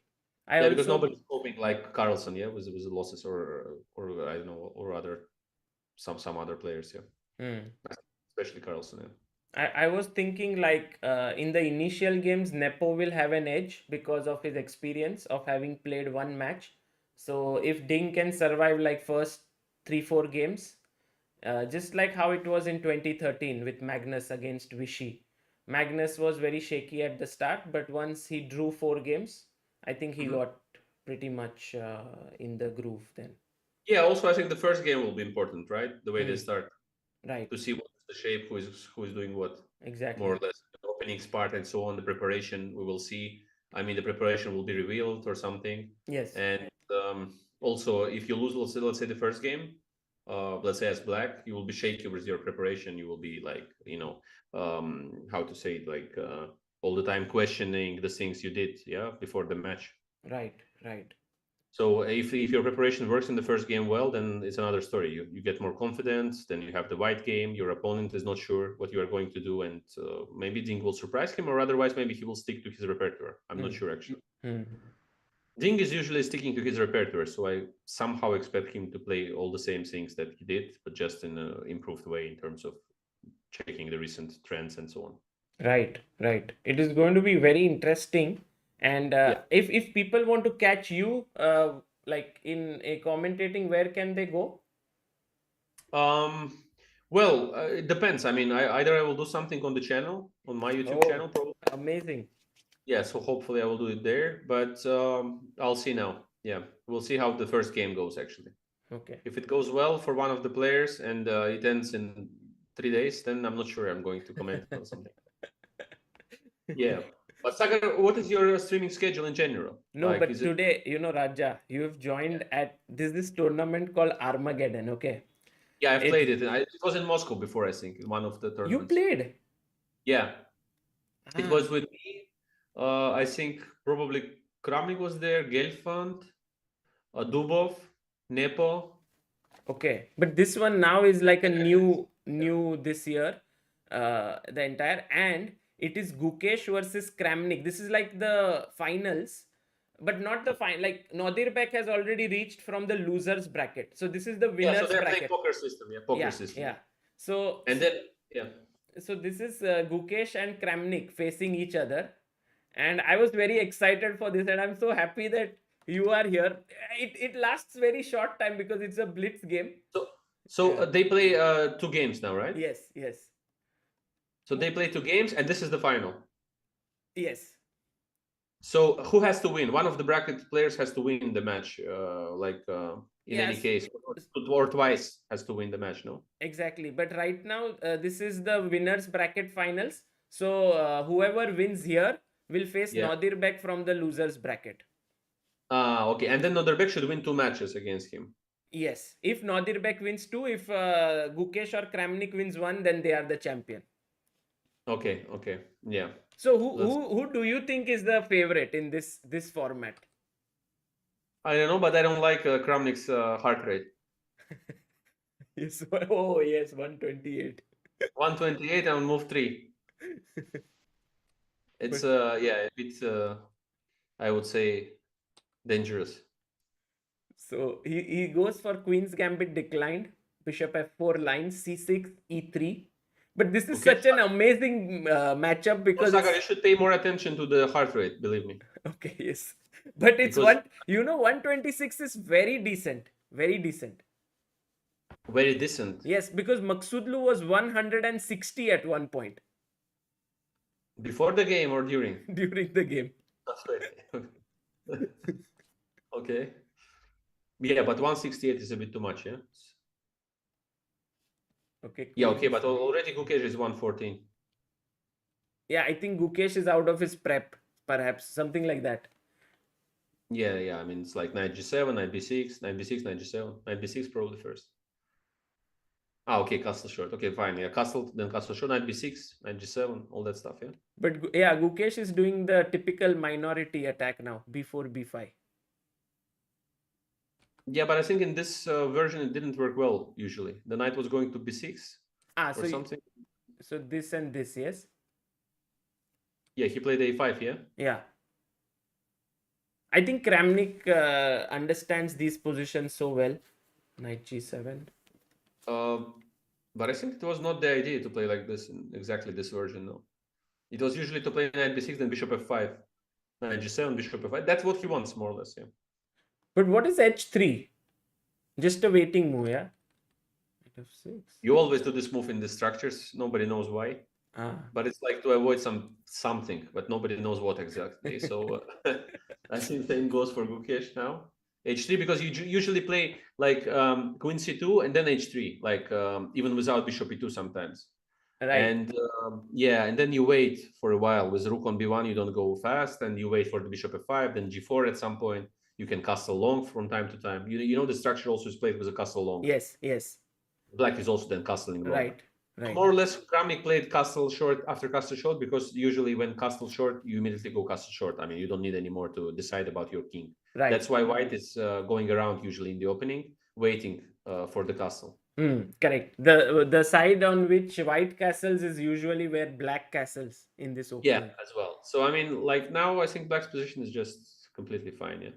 Because nobody's coping like Carlson, with the losses, or I don't know, or other some other players, especially Carlson. I was thinking like in the initial games, Nepo will have an edge because of his experience of having played one match. So if Ding can survive like first 3-4 games, just like how it was in 2013 with Magnus against Vichy. Magnus was very shaky at the start, but once he drew 4 games, I think he got pretty much in the groove then. Yeah, also I think the first game will be important, right? The way they start. Right. To see what's the shape, who is doing what. Exactly. More or less. The opening part and so on, the preparation, we will see. I mean, the preparation will be revealed or something. Yes. And also, if you lose, let's say the first game, let's say as black, you will be shaky with your preparation. You will be like, how to say it, like all the time questioning the things you did, before the match. Right. So if your preparation works in the first game well, then it's another story. You get more confidence, then you have the white game, your opponent is not sure what you are going to do, and maybe Ding will surprise him, or otherwise maybe he will stick to his repertoire. I'm not sure, actually. Ding is usually sticking to his repertoire, so I somehow expect him to play all the same things that he did, but just in an improved way in terms of checking the recent trends and so on. Right. It is going to be very interesting. And if people want to catch you, like in a commentating, where can they go? Well, it depends. I mean, either I will do something on the channel, on my YouTube channel, probably. Amazing. Yeah, so hopefully I will do it there, but I'll see now. Yeah, we'll see how the first game goes, actually. Okay. If it goes well for one of the players and it ends in 3 days, then I'm not sure I'm going to comment on something. Yeah. But Sagar, what is your streaming schedule in general? No, like, but today, Raja, you have joined at this tournament called Armageddon, okay? Yeah, I've played it. It was in Moscow before, I think, in one of the tournaments. You played? Yeah. It was with me. I think probably Kramnik was there, Gelfand, Dubov, Nepo. Okay, but this one now is like a new this year, the entire, and it is Gukesh versus Kramnik. This is like the finals, but not the final. Like Nodirbek has already reached from the losers bracket, so this is the winners so they're bracket. Playing poker system, poker system. Yeah. So and then So this is Gukesh and Kramnik facing each other, and I was very excited for this, and I'm so happy that you are here. It lasts very short time because it's a blitz game. So they play 2 games now, right? Yes. So they play 2 games, and this is the final. Yes. So who has to win? One of the bracket players has to win the match, any case, or twice has to win the match, no? Exactly. But right now, this is the winners bracket finals. So whoever wins here will face Nodirbek from the losers bracket. Okay. And then Nodirbek should win 2 matches against him. Yes. If Nodirbek wins 2, if Gukesh or Kramnik wins 1, then they are the champion. Okay. Yeah. So who do you think is the favorite in this format? I don't know, but I don't like Kramnik's heart rate. Yes. Oh yes, 128. 128 and move 3. It's a bit I would say dangerous. So he goes for Queen's Gambit declined, Bishop F4 line, C6, E3. But this is such an amazing matchup because Sagar, you should pay more attention to the heart rate, believe me. Okay, yes. But it's 126 is very decent. Very decent. Very decent. Yes, because Maghsoodloo was 160 at one point. Before the game or during? during the game. Okay. Yeah, but 168 is a bit too much, yeah? Okay. Yeah, okay, but already Gukesh is 114. Yeah, I think Gukesh is out of his prep, perhaps. Something like that. Yeah, I mean, it's like knight g7, knight b6, knight b6, knight g7, knight b6 probably first. Okay, castle short. Okay, fine. Yeah, castle, then castle short, knight b6, knight g7, all that stuff, yeah? But yeah, Gukesh is doing the typical minority attack now, b4, b5. Yeah, but I think in this version it didn't work well, usually. The knight was going to b6 or so something. So this and this, yes? Yeah, he played a5, yeah? Yeah. I think Kramnik understands these positions so well. Knight g7. But I think it was not the idea to play like this in exactly this version, no. It was usually to play knight b6, then bishop f5, knight g7, bishop f5. That's what he wants, more or less, yeah. But what is h3? Just a waiting move, yeah? Knight f6. You always do this move in the structures. Nobody knows why. But it's like to avoid something, but nobody knows what exactly. So I think same goes for Gukesh now. h3, because you usually play like queen c2 and then h3, like even without bishop e2 sometimes. Right. And yeah, and then you wait for a while. With rook on b1, you don't go fast, and you wait for the bishop f5, then g4 at some point. You can castle long from time to time. You know the structure also is played with a castle long. Yes, yes. Black is also then castling long. Right. More or less, Kramnik played castle short after castle short, because usually when castle short, you immediately go castle short. I mean, you don't need any more to decide about your king. Right. That's why white is going around usually in the opening, waiting for the castle. Correct. The side on which white castles is usually where black castles in this opening. Yeah, as well. So I mean, like now, I think black's position is just completely fine. Yeah.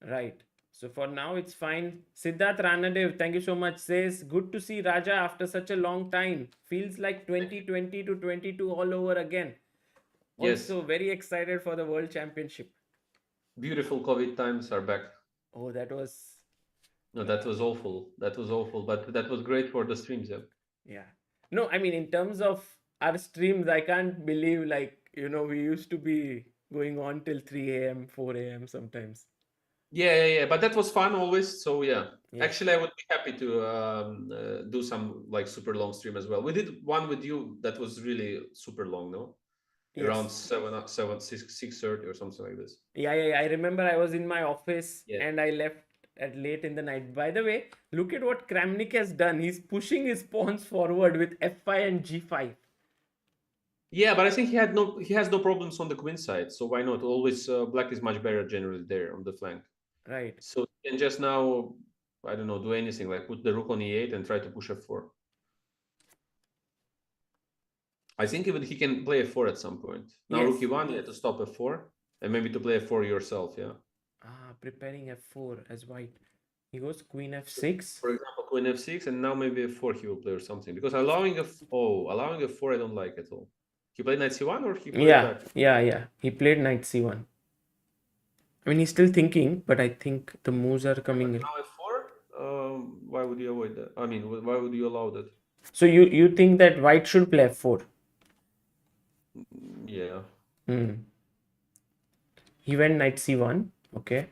Right. So for now, it's fine. Siddharth Ranadev, thank you so much, says, good to see Raja after such a long time. Feels like 2020 to 22 all over again. Yes. Also very excited for the World Championship. Beautiful COVID times are back. Oh, that was... No, that was awful. That was awful. But that was great for the streams, yeah. Yeah. No, I mean, in terms of our streams, I can't believe, like, we used to be going on till 3 a.m., 4 a.m. sometimes. Yeah. But that was fun always. So yeah. Actually, I would be happy to do some like super long stream as well. We did one with you that was really super long, no? Yes. Around 6:30 or something like this. Yeah. I remember I was in my office and I left at late in the night. By the way, look at what Kramnik has done. He's pushing his pawns forward with f5 and g5. Yeah, but I think he has no problems on the queen side. So why not? Always black is much better generally there on the flank. Right. So he can just now, I don't know, do anything, like put the rook on e8 and try to push f4. I think even he can play f4 at some point. Now rook e1, you have to stop f4 and maybe to play f4 yourself, yeah. Preparing f4 as white. He goes queen f6. For example, queen f6, and now maybe f4 he will play or something. Because allowing f4 I don't like at all. He played knight c1 or he played back? Yeah. He played knight c1. I mean, he's still thinking, but I think the moves are coming in. Now f4? Why would you avoid that? I mean, why would you allow that? So you think that white should play f4? Yeah. He went knight c1. Okay.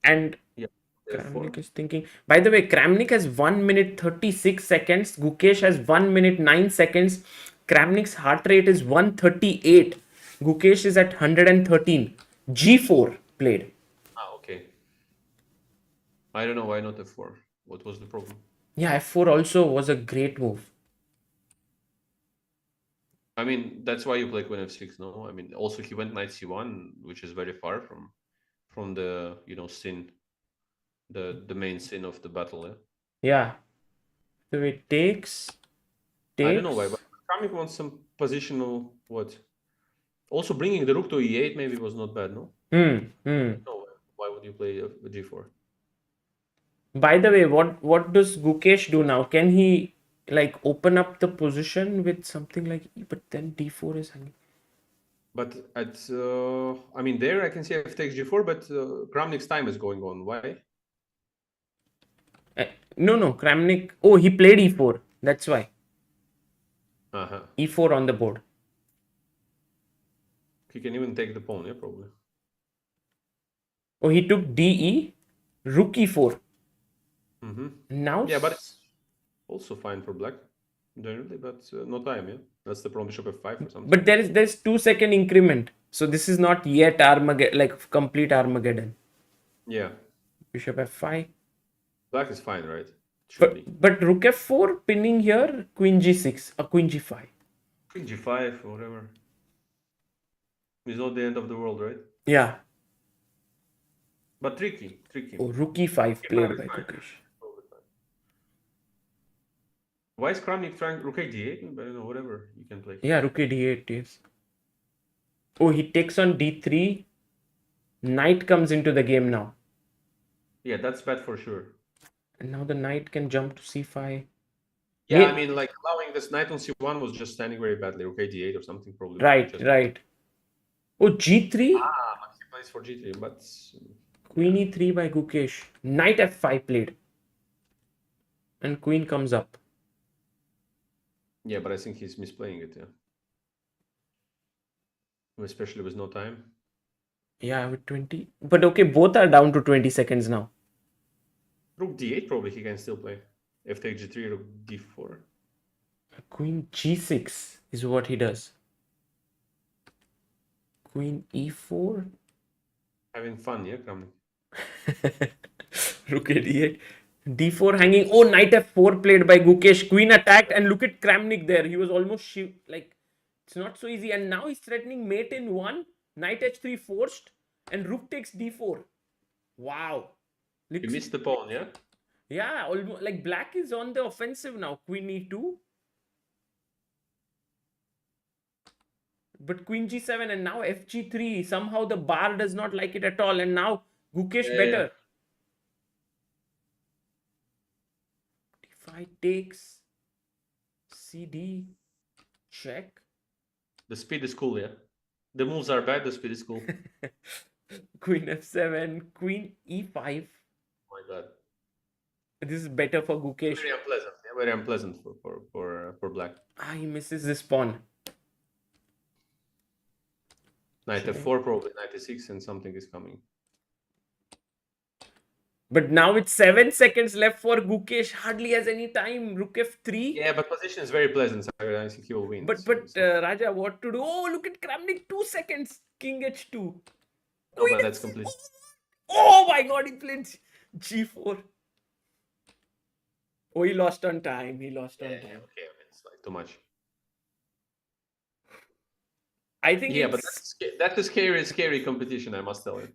And yeah, Kramnik is thinking. By the way, Kramnik has 1 minute 36 seconds. Gukesh has 1 minute 9 seconds. Kramnik's heart rate is 138. Gukesh is at 113. G4 played. Okay. I don't know why not f4. What was the problem? Yeah, f4 also was a great move. I mean, that's why you play queen f6, no? I mean, also he went knight c1, which is very far from the sin, the main sin of the battle. Yeah. So it takes. I don't know why, but Kramnik wants some positional what? Also bringing the rook to e8 maybe was not bad, no? No, why would you play g4? By the way, what does Gukesh do now? Can he like open up the position with something like, but then d4 is hanging. But at I mean, there I can see f takes g4, but Kramnik's time is going on. Why? No, Kramnik. Oh, he played e4. That's why. Uh-huh. E4 on the board. he can even take the pawn, yeah, probably. Oh, he took DE, rook e4. Now, yeah, but it's also fine for black generally, but no time. Yeah, that's the problem. Bishop f5 or something. But there's 2-second increment, so this is not yet Armageddon, like complete Armageddon. Yeah, Bishop f5. black is fine, right? But rook f4 pinning here, queen g6, or queen g5. Queen g5 or whatever. It's not the end of the world, right? Yeah. But tricky. Oh, rook e5 played by Gukesh. Why is Kramnik trying rook d8? But I don't know, whatever you can play. Yeah, rook d8, yes. Oh, he takes on d3. Knight comes into the game now. Yeah, that's bad for sure. And now the knight can jump to c5. Yeah, I mean, like allowing this knight on c1 was just standing very badly. Rook d8 or something probably. Right. Oh, g3? But he plays for g3, but... Queen e3 by Gukesh. Knight f5 played. And queen comes up. Yeah, but I think he's misplaying it, yeah. Especially with no time. Yeah, with 20. But okay, both are down to 20 seconds now. Rook d8 probably he can still play. F take g3, rook d4. Queen g6 is what he does. Queen e4. Having fun, yeah, Kramnik. Rook d8. d4 hanging. Oh, knight f4 played by Gukesh. Queen attacked, and look at Kramnik there. He was almost like, it's not so easy. And now he's threatening mate in 1. Knight h3 forced, and rook takes d4. Wow. You missed the pawn, yeah? Yeah, almost like black is on the offensive now. Queen e2. But queen g7 and now fg3. Somehow the bar does not like it at all. And now Gukesh better. d5 takes. cd. Check. The speed is cool, yeah? The moves are bad, the speed is cool. Queen f7. Queen e5. Oh my god. This is better for Gukesh. Very unpleasant. Yeah, very unpleasant for black. He misses this pawn. Knight f4 probably, knight e6 and something is coming. But now it's 7 seconds left for Gukesh. Hardly has any time. Rook f3. Yeah, but position is very pleasant. So I think he will win. But Raja, what to do? Oh, look at Kramnik. 2 seconds. King h2. No, but that's complete. Oh my god, he played g4. Oh, he lost on time. He lost on time. Okay, I mean, it's like too much. I think but that's a scary competition, I must tell you.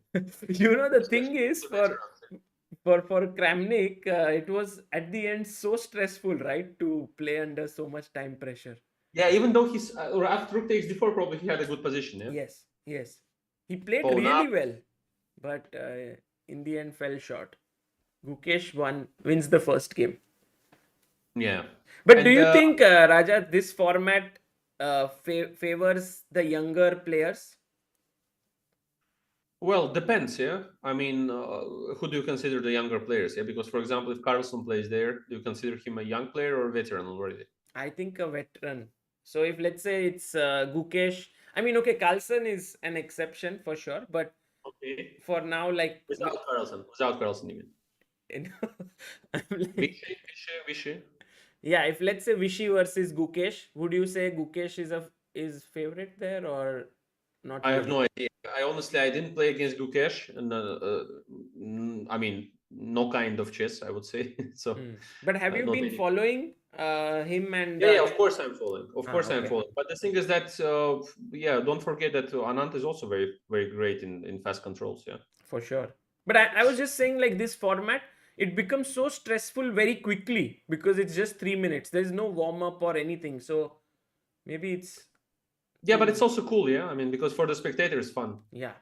You know, the thing is, for Kramnik, it was at the end so stressful, right, to play under so much time pressure. Yeah, even though he's or after rook takes d4, probably he had a good position. Yeah. Yes. He played really well, but in the end fell short. Gukesh wins the first game. Yeah. But do you think, Raja, this format favors the younger players? Well, depends, yeah. I mean, who do you consider the younger players? Yeah, because for example, if Carlson plays there, do you consider him a young player or a veteran already? I think a veteran. So if let's say it's Gukesh, I mean, okay, Carlson is an exception for sure, but for now, like without Carlson, you mean? Vishy. Yeah, if let's say Vishy versus Gukesh, would you say Gukesh is favorite there or not? I have no idea. I didn't play against Gukesh, and I mean, no kind of chess, I would say. So, but have you been following him and? Yeah, of course I'm following. I'm following. But the thing is that, don't forget that Anand is also very, very great in fast controls. Yeah, for sure. But I was just saying, like, this format, it becomes so stressful very quickly because it's just 3 minutes. There's no warm up or anything. So maybe it's. Yeah, but it's also cool, yeah? I mean, because for the spectator, it's fun. Yeah,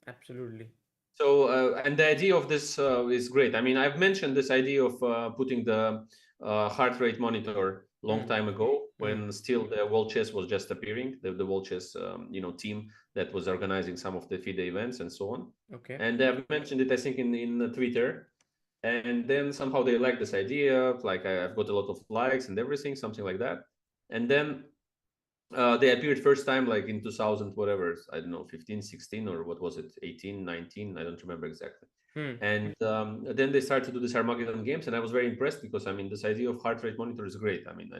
absolutely. So, and the idea of this is great. I mean, I've mentioned this idea of putting the heart rate monitor long time ago when still the World Chess was just appearing, the World Chess, team that was organizing some of the FIDE events and so on. Okay. And I've mentioned it, I think, in Twitter. And then somehow they like this idea, like I've got a lot of likes and everything, something like that. And then They appeared first time like in 2000 whatever, I don't know, 15, 16, or what was it, 18, 19, I don't remember exactly. And then they started to do this Armageddon games, and I was very impressed because I mean this idea of heart rate monitor is great. I mean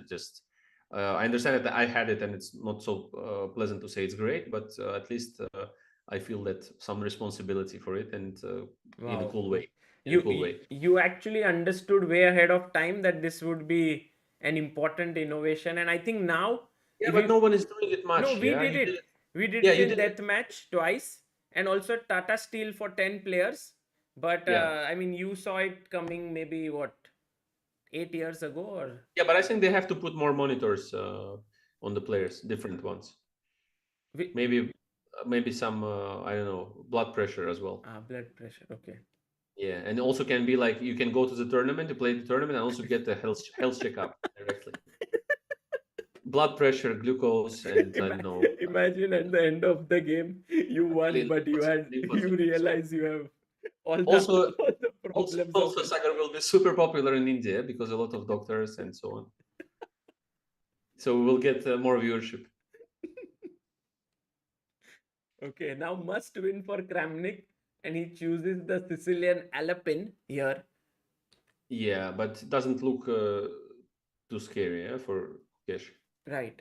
I understand that I had it and it's not so pleasant to say it's great, but at least I feel that some responsibility for it, and in a Wow. cool way. You actually understood way ahead of time that this would be an important innovation, and I think now Yeah, but no one is doing it much. no, we Yeah, did you it. did it. We did Yeah, it you in did it. deathmatch twice, and also Tata Steel for 10 players. But Yeah. I mean, you saw it coming maybe what, 8 years ago, or Yeah, but I think they have to put more monitors on the players, different ones. we, Maybe some I don't know, blood pressure as well. blood pressure. Okay. Yeah, and also can be like you can go to the tournament to play the tournament and also get the health checkup directly. Blood pressure, glucose, and I don't know. Imagine at the end of the game you won, Clean but you lymphocytes. realize you have all the Also, all the problems. also soccer will be super popular in India because a lot of doctors and so on. So we will get more viewership. Okay, now must win for Kramnik, and he chooses the Sicilian Alapin here. Yeah, but it doesn't look too scary, for Gukesh. Right.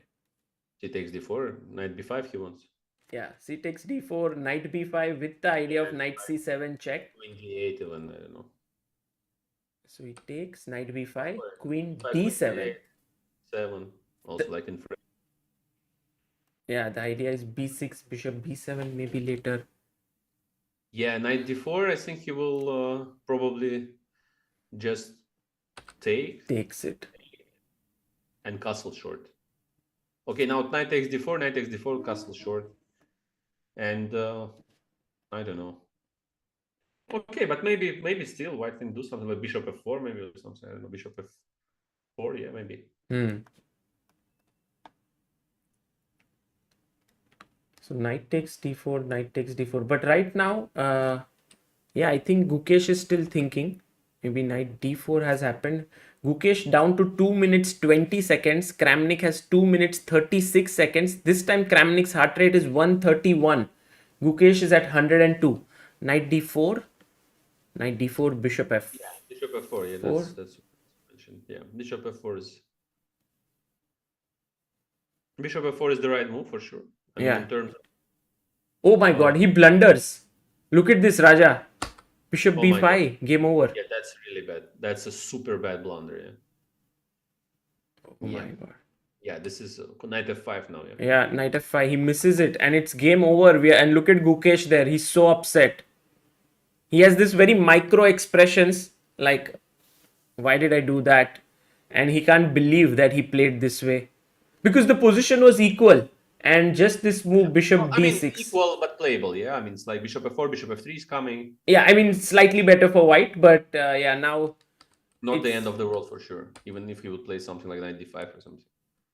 He takes d4, knight b5 he wants. Yeah, c takes d4, knight b5 with the idea of knight c7 check. Queen d8 even, I don't know. So he takes knight b5, queen Queen d7. d8, 7, also like in French. Yeah, the idea is b6, bishop b7 maybe later. Yeah, knight d4, I think he will probably just takes it and castle short. Okay, now knight takes d4, castle short. And I don't know. Okay, but maybe still white can do something like bishop f4, maybe, or something. I don't know, bishop f4, yeah, maybe. So knight takes d4, knight takes d4. But right now, yeah, I think Gukesh is still thinking. Maybe knight d4 has happened. Gukesh down to 2 minutes 20 seconds. Kramnik has 2 minutes 36 seconds. This time Kramnik's heart rate is 131. Gukesh is at 102. Knight d4. Knight d4, bishop f. Yeah, bishop f4, yeah, that's mentioned. Yeah, bishop f4 is... Bishop f4 is the right move for sure. I mean, in terms of... Oh my god, he blunders. Look at this, Raja. Bishop b5, game over. Yeah, that's really bad. That's a super bad blunder, yeah. Oh my god. Yeah, this is knight f5 now, yeah. Yeah, knight f5. He misses it and it's game over. And look at Gukesh there. He's so upset. He has this very micro expressions like, why did I do that? And he can't believe that he played this way. Because the position was equal. And just this move, bishop d6. I mean, equal but playable, yeah. I mean, it's like bishop f4, bishop f3 is coming. Yeah, I mean, slightly better for white, but yeah, now... Not the end of the world for sure, even if he would play something like knight d5 or something.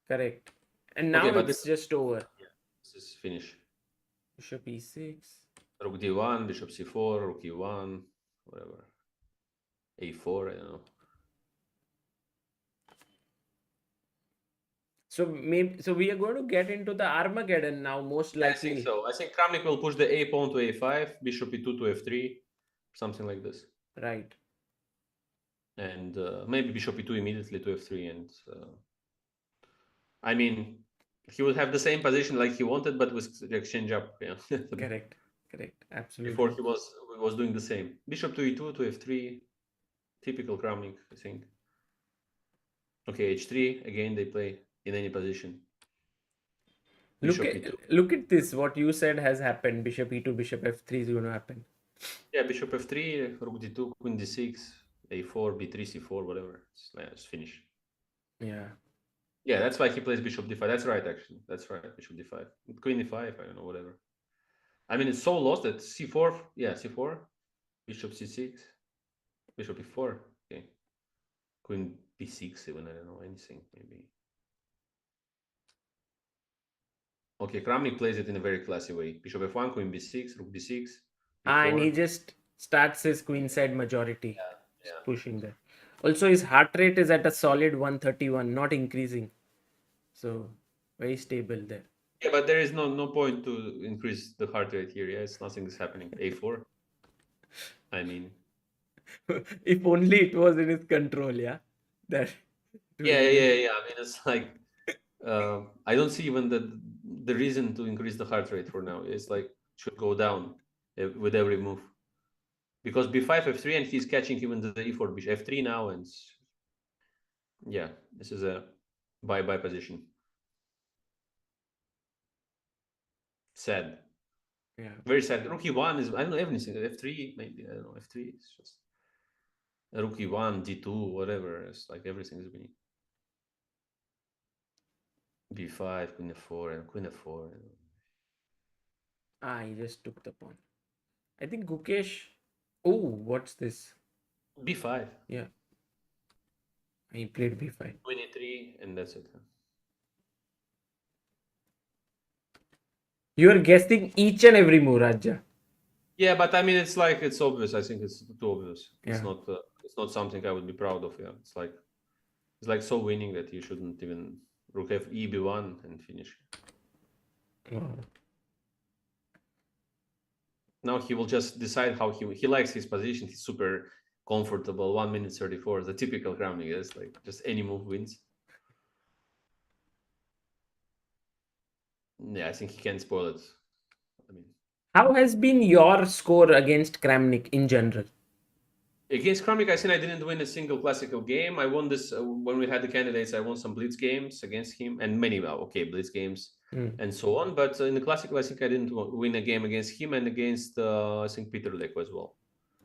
Correct. And now it's just over. Yeah, this is finish. Bishop e6. Rook d1, bishop c4, rook e1, whatever. a4, I don't know. So we are going to get into the Armageddon now, most likely. I think so. I think Kramnik will push the a pawn to a5, bishop e2 to f3, something like this. Right. And maybe bishop e2 immediately to f3, and I mean, he would have the same position like he wanted, but with the exchange up. Yeah. Correct. Absolutely. Before he was doing the same. Bishop to e2 to f3, typical Kramnik, I think. Okay, h3 again. They play in any position. Look at this. What you said has happened. Bishop e2, bishop f3 is going to happen. Yeah, bishop f3, rook d2, queen d6, a4, b3, c4, whatever. It's finish. Yeah. Yeah, that's why he plays bishop d5. That's right, actually. That's right, bishop d5. Queen e5, I don't know, whatever. I mean, it's so lost that c4, yeah, c4, bishop c6, bishop e4, okay. Queen b6, even, I don't know, anything, maybe. Okay, Kramnik plays it in a very classy way. Bishop f1, queen b6, rook d6. And he just starts his queenside majority. Yeah. Pushing there. Also, his heart rate is at a solid 131, not increasing. So, very stable there. Yeah, but there is no point to increase the heart rate here. Yeah, it's nothing is happening. A4. I mean, If only it was in his control, yeah. That it would yeah. have been- I mean, it's like I don't see even the reason to increase the heart rate for now. It's like should go down with every move because b5 f3 and he's catching even the e4 bishop f3 now and yeah, this is a bye position. Sad. Yeah. Very sad. Rook e1 is I don't know everything. F3 maybe I don't know f3. It's just rook e1, d2, whatever. It's like everything is winning. b5, queen f4, and queen f4. He just took the pawn. I think Gukesh. Oh, what's this? b5. Yeah. He played b5. Queen e3, and that's it. You are guessing each and every move, Raja. Yeah, but I mean, it's like it's obvious. I think it's too obvious. Yeah. It's not something I would be proud of. Yeah, it's like so winning that you shouldn't even rook f e b1 and finish. Wow. Now he will just decide how he likes his position. He's super comfortable. 1 minute 34. The typical Kramnik is like just any move wins. Yeah, I think he can spoil it. I mean, How has been your score against Kramnik in general? against Kramnik, I think I didn't win a single classical game. I won this when we had the candidates. I won some blitz games against him and many blitz games and so on. But in the classical, I think I didn't win a game against him and against I think Peter Leko as well.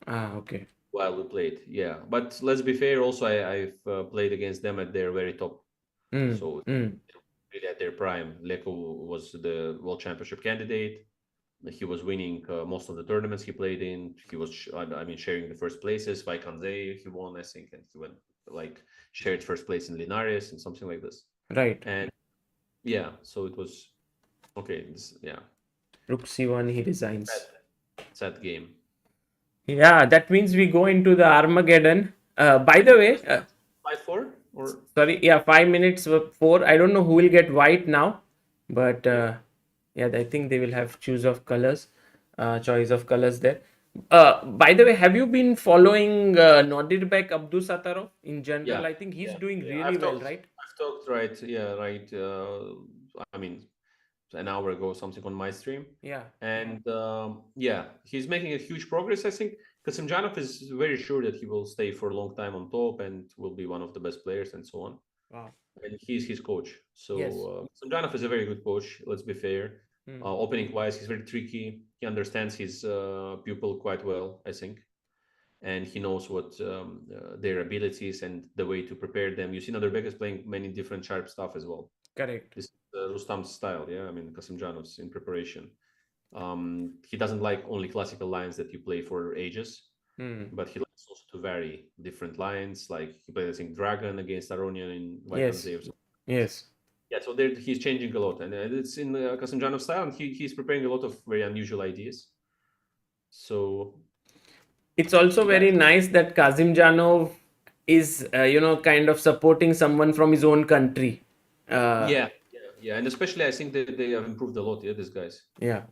Okay. While we played, yeah. But let's be fair. Also, I've played against them at their very top. So really at their prime. Leko was the World Championship candidate. He was winning most of the tournaments he played in. He was, sharing the first places. Vaikanze, he won, I think, and he went shared first place in Linares and something like this. Right. And yeah, so it was okay. Rook c1, he resigns. Sad game. Yeah, that means we go into the Armageddon. By the way, 5-4 or sorry, yeah, 5 minutes 4. I don't know who will get white now, but yeah, I think they will have choice of colors there. By the way, have you been following Nodirbek Abdusattorov in general? Yeah, I think he's doing really I've well, talked, right? I've talked right. I mean, an hour ago, something on my stream. Yeah. And he's making a huge progress. I think Kasimdzhanov is very sure that he will stay for a long time on top and will be one of the best players and so on. Wow. And he's his coach. So Yes. Kasimdzhanov is a very good coach. Let's be fair. Opening wise, he's very tricky. He understands his pupil quite well, I think. And he knows what their abilities and the way to prepare them. You see, Nodirbek is playing many different sharp stuff as well. Correct. This is Rustam's style, yeah. I mean, Kasimdzhanov's in preparation. He doesn't like only classical lines that you play for ages, but he likes also to vary different lines. Like he played, I think, Dragon against Aronian in Vaikanze. Yes. Yeah, so he's changing a lot, and it's in Kasimdzhanov's style, and he's preparing a lot of very unusual ideas. So it's also very nice that Kasimdzhanov is, kind of supporting someone from his own country. Yeah, and especially I think that they have improved a lot. Yeah, these guys. Yeah.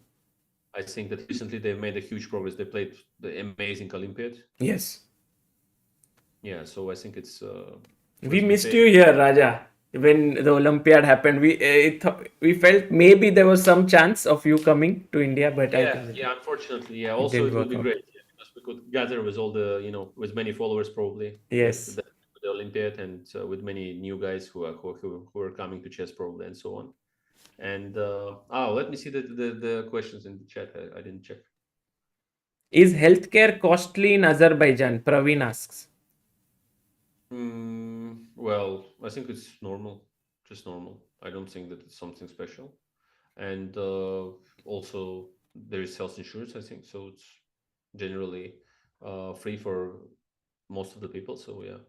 I think that recently they've made a huge progress. They played the amazing Olympiad. Yes. Yeah, so I think it's. We missed you here, Raja. When the Olympiad happened, we felt maybe there was some chance of you coming to India, but unfortunately, yeah. Also, it would be great because we could gather with all the, with many followers probably. Yes. With the Olympiad and with many new guys who are coming to chess probably and so on. And let me see the questions in the chat. I didn't check. Is healthcare costly in Azerbaijan? Praveen asks. Well, I think it's normal, just normal. I don't think that it's something special. And also there is health insurance, I think, so it's generally free for most of the people. So yeah.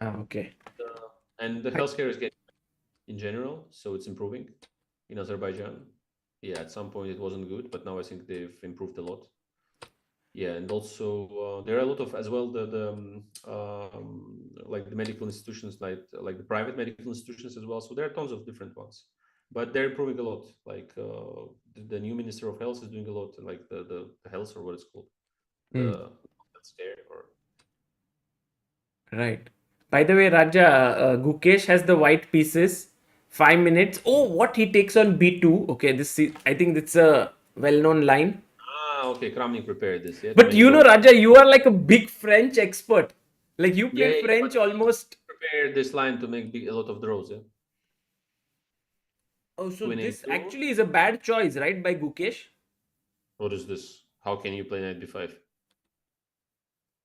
Okay. And the healthcare is getting in general, so it's improving in Azerbaijan. Yeah, at some point it wasn't good, but now I think they've improved a lot. Yeah, and also there are a lot of as well like the medical institutions, like the private medical institutions as well. So there are tons of different ones, but they're improving a lot. Like the new Minister of Health is doing a lot, like the health or what it's called, the healthcare or Right. By the way, Raja, Gukesh has the white pieces. 5 minutes. Oh, what he takes on b2. Okay, I think it's a well-known line. okay. Kramnik prepared this, yeah. To But make you know, draws. Raja, you are like a big French expert. Like you Yeah, played yeah, French but almost. prepared this line to make a lot of draws, yeah. Oh, so Queen this a2. actually is a bad choice, right, by Gukesh? What is this? How can you play knight b5?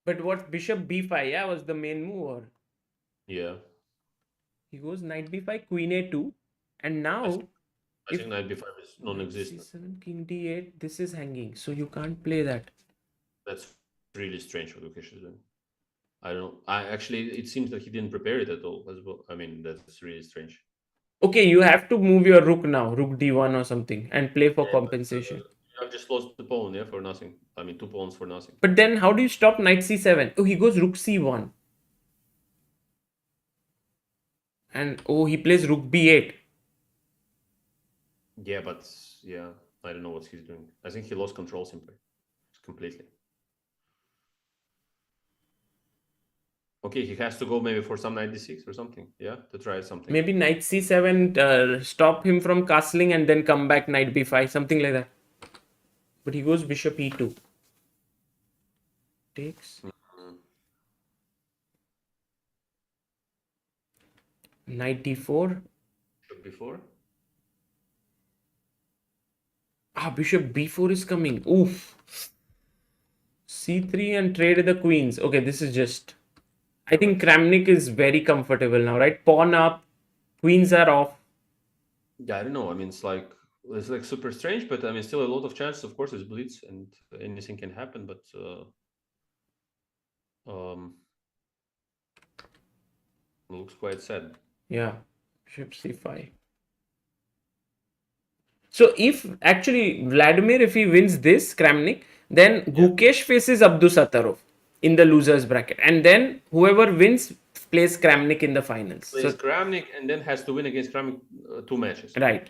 But what bishop b5, yeah, was the main move. Or Yeah. he goes knight b5, queen a2, and now I think knight b5 is non-existent. c7, king d8. This is hanging, so you can't play that. That's really strange what Gukesh is doing. I don't. It seems that he didn't prepare it at all as well. I mean, that's really strange. Okay, you have to move your rook now, rook d1 or something, and play for compensation. You have just lost the pawn, yeah, for nothing. I mean, 2 pawns for nothing. But then how do you stop knight c7? Oh, he goes rook c1. And oh, he plays rook b8. Yeah, but yeah, I don't know what he's doing. I think he lost control simply, completely. Okay, he has to go maybe for some knight d6 or something, yeah, to try something. Maybe knight c7, stop him from castling and then come back knight b5, something like that. But he goes bishop e2. Takes. Knight d4. Bishop b4. Ah, bishop b4 is coming. Oof. c3 and trade the queens. Okay, this is just... I think Kramnik is very comfortable now, right? Pawn up, queens are off. Yeah, I don't know. I mean, it's like super strange, but I mean, still a lot of chances. Of course, it's blitz and anything can happen. But looks quite sad. Yeah, bishop c5. So if actually Vladimir, if he wins this Kramnik, then Gukesh faces Abdusattorov in the losers bracket, and then whoever wins plays Kramnik in the finals. Plays Kramnik and then has to win against Kramnik 2 matches. Right.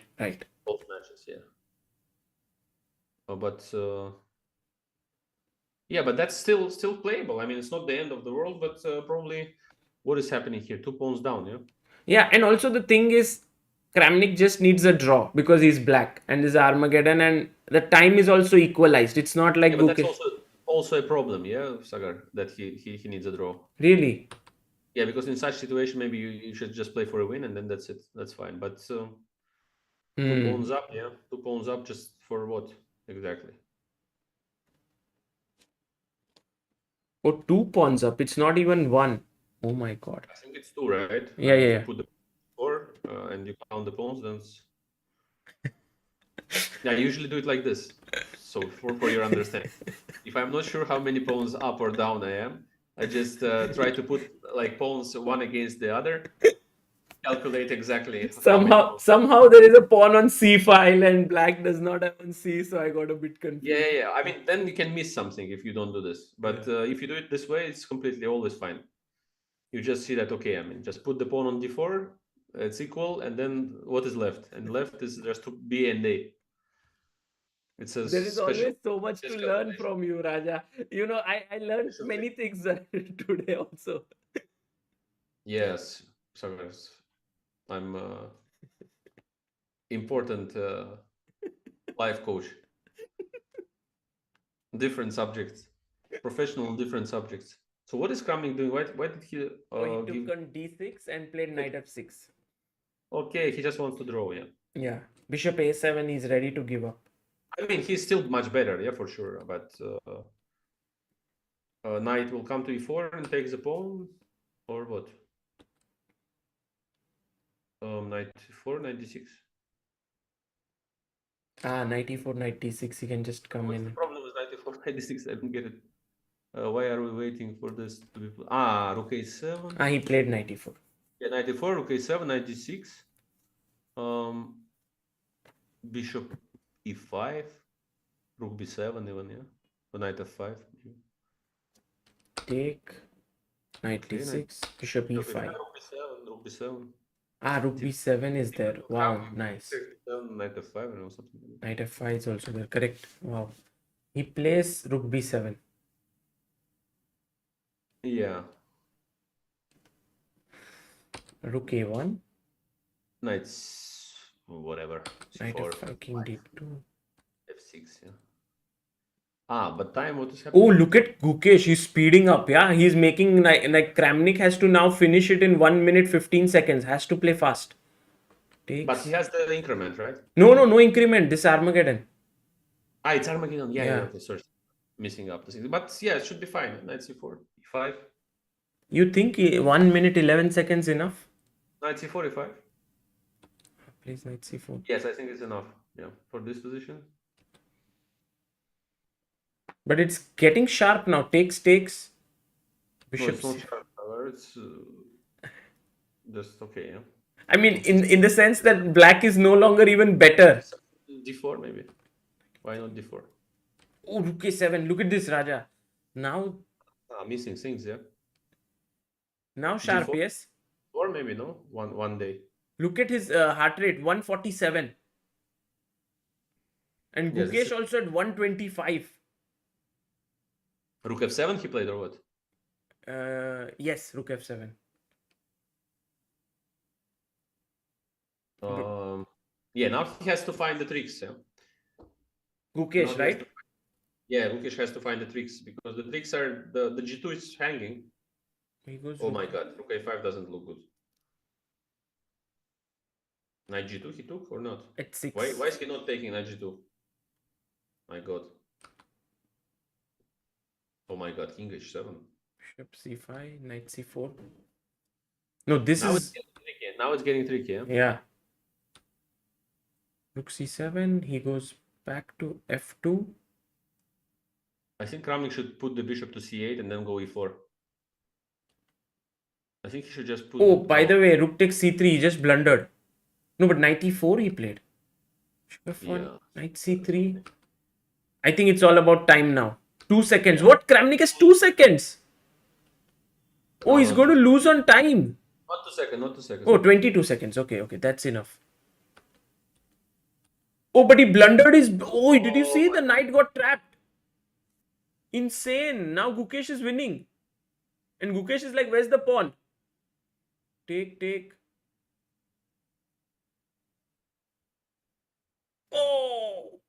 Both matches, yeah. But yeah, but that's still playable. I mean, it's not the end of the world, but probably what is happening here? 2 pawns down, yeah. Yeah, and also the thing is, Kramnik just needs a draw because he's black and this is Armageddon, and the time is also equalized. It's not like but that's also a problem, yeah, Sagar, that he needs a draw. Really? Yeah, because in such situation, maybe you should just play for a win and then that's it. That's fine. But 2 pawns up, yeah, 2 pawns up just for what exactly? Oh, 2 pawns up. It's not even 1. Oh my god. I think it's 2, right? Yeah. You put the 4 and you count the pawns, then yeah, I usually do it like this. So for your understanding, if I'm not sure how many pawns up or down I am, I just try to put like pawns one against the other, calculate exactly. Somehow there is a pawn on c file and black does not have on c, so I got a bit confused. Yeah. I mean, then you can miss something if you don't do this. But if you do it this way, it's completely always fine. You just see that, okay, I mean, just put the pawn on d4, it's equal, and then what is left? And left is just to b and a. It's a there is always so much to learn from you, Raja. You know, I learned many things today also. Yes, I'm important life coach. Different subjects, professional different subjects. So what is Kramnik doing? Why did he? He took on d6 and played knight f6. Okay, he just wants to draw, yeah. Yeah, bishop a7. He's ready to give up. I mean, he's still much better, yeah, for sure. But knight will come to e4 and takes the pawn, or what? Knight e4, knight d6. Knight e4, knight d6. He can just come in. What's the problem with knight e4, knight d6? I don't get it. Why are we waiting for this to be played? Rook a7. He played knight e4. Yeah, knight e4, rook a7, knight d6. Bishop e5, rook b7 even, yeah. Or knight f5. take, knight Okay, d6, bishop e5. Rook b7. Ah, rook b7 is there. Wow, nice. Knight f5 or something. Knight f5 is also there. Correct. Wow. He plays rook b7. Yeah. Rook a1. Knights, whatever. Knight c4, f5, king d2. f6, yeah. But time, what is happening? Oh, look at Gukesh. He's speeding up. Yeah, he's making like Kramnik has to now finish it in 1 minute 15 seconds. Has to play fast. Takes. But he has the increment, right? No increment. This Armageddon. It's Armageddon. Yeah. Yeah. Okay, sorry. Missing up the thing. But yeah, it should be fine. Knight c4, e5. You think 1 minute 11 seconds enough? Knight c4, e5. Please, knight c4. Yes, I think it's enough. Yeah, for this position. But it's getting sharp now. Takes. Bishop. No, it's not sharp. It's just okay. Yeah. I mean, in the sense that black is no longer even better. d4 maybe. Why not d4? Oh, rook a7. Look at this, Raja. Now Missing things. Yeah. Now sharp, d4? yes. Or maybe no. One day. Look at his heart rate, 147. And Yes, Gukesh also at 125. Rook f7 he played or what? Yes, rook f7. Yeah, now he has to find the tricks. Yeah. Gukesh, right? Yeah, Gukesh has to find the tricks because the tricks are the g2 is hanging. He goes Oh my god, rook a5 doesn't look good. Knight g2 he took or not? at 6. Why is he not taking knight g2? My god. Oh my god, king h7. Bishop c5, knight c4. No, this Now is... it's getting tricky. Now it's getting tricky, yeah? Yeah. Rook c7, he goes back to f2. I think Kramnik should put the bishop to c8 and then go e4. I think he should just put... Oh, by the way, rook takes c3, he just blundered. No, but knight e4 he played. Bishop f1, Yeah. knight c3. I think it's all about time now. 2 seconds. What? Kramnik has 2 seconds. Oh, he's going to lose on time. Not 2 seconds, not 2 seconds. Oh, 22 seconds. Okay, that's enough. Oh, but he blundered his... Oh, did you see? The knight got trapped. Insane. Now Gukesh is winning. And Gukesh is like, where's the pawn? Take. Oh!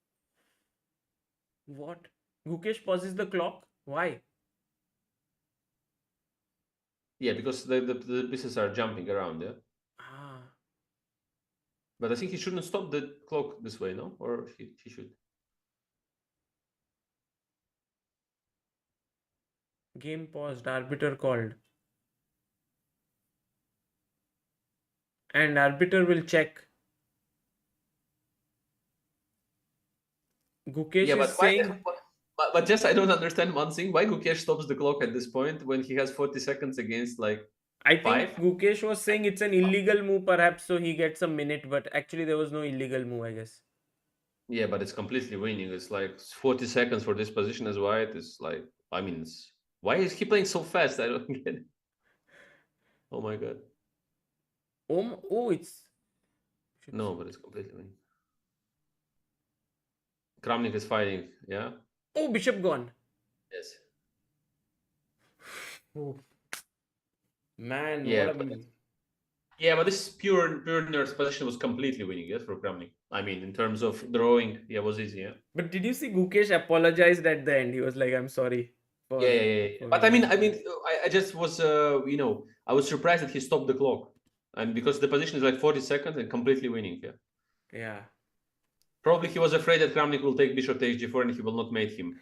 What? Gukesh pauses the clock? Why? Yeah, because the pieces are jumping around, yeah? Ah. But I think he shouldn't stop the clock this way, no? Or he should? Game paused. Arbiter called. And arbiter will check. Gukesh Yeah, is but why... saying... But just I don't understand one thing. Why Gukesh stops the clock at this point when he has 40 seconds against like... I think 5? Gukesh was saying it's an illegal move perhaps, so he gets a minute, but actually there was no illegal move, I guess. Yeah, but it's completely winning. It's like 40 seconds for this position as white. It's like, I mean, why is he playing so fast? I don't get it. Oh my god. Oh, it's... No, but it's completely winning. Kramnik is fighting, yeah? Oh, bishop gone. Yes. Oh. Man, Yeah, what a... but- Yeah, but this pure nerd's position was completely winning, yes, for Kramnik. I mean, in terms of drawing, yeah, it was easy, yeah? But did you see Gukesh apologized at the end? He was like, I'm sorry. Yeah. But I mean, I just was, I was surprised that he stopped the clock. And because the position is like 40 seconds and completely winning, yeah? Yeah. Probably he was afraid that Kramnik will take bishop takes g4 and he will not mate him.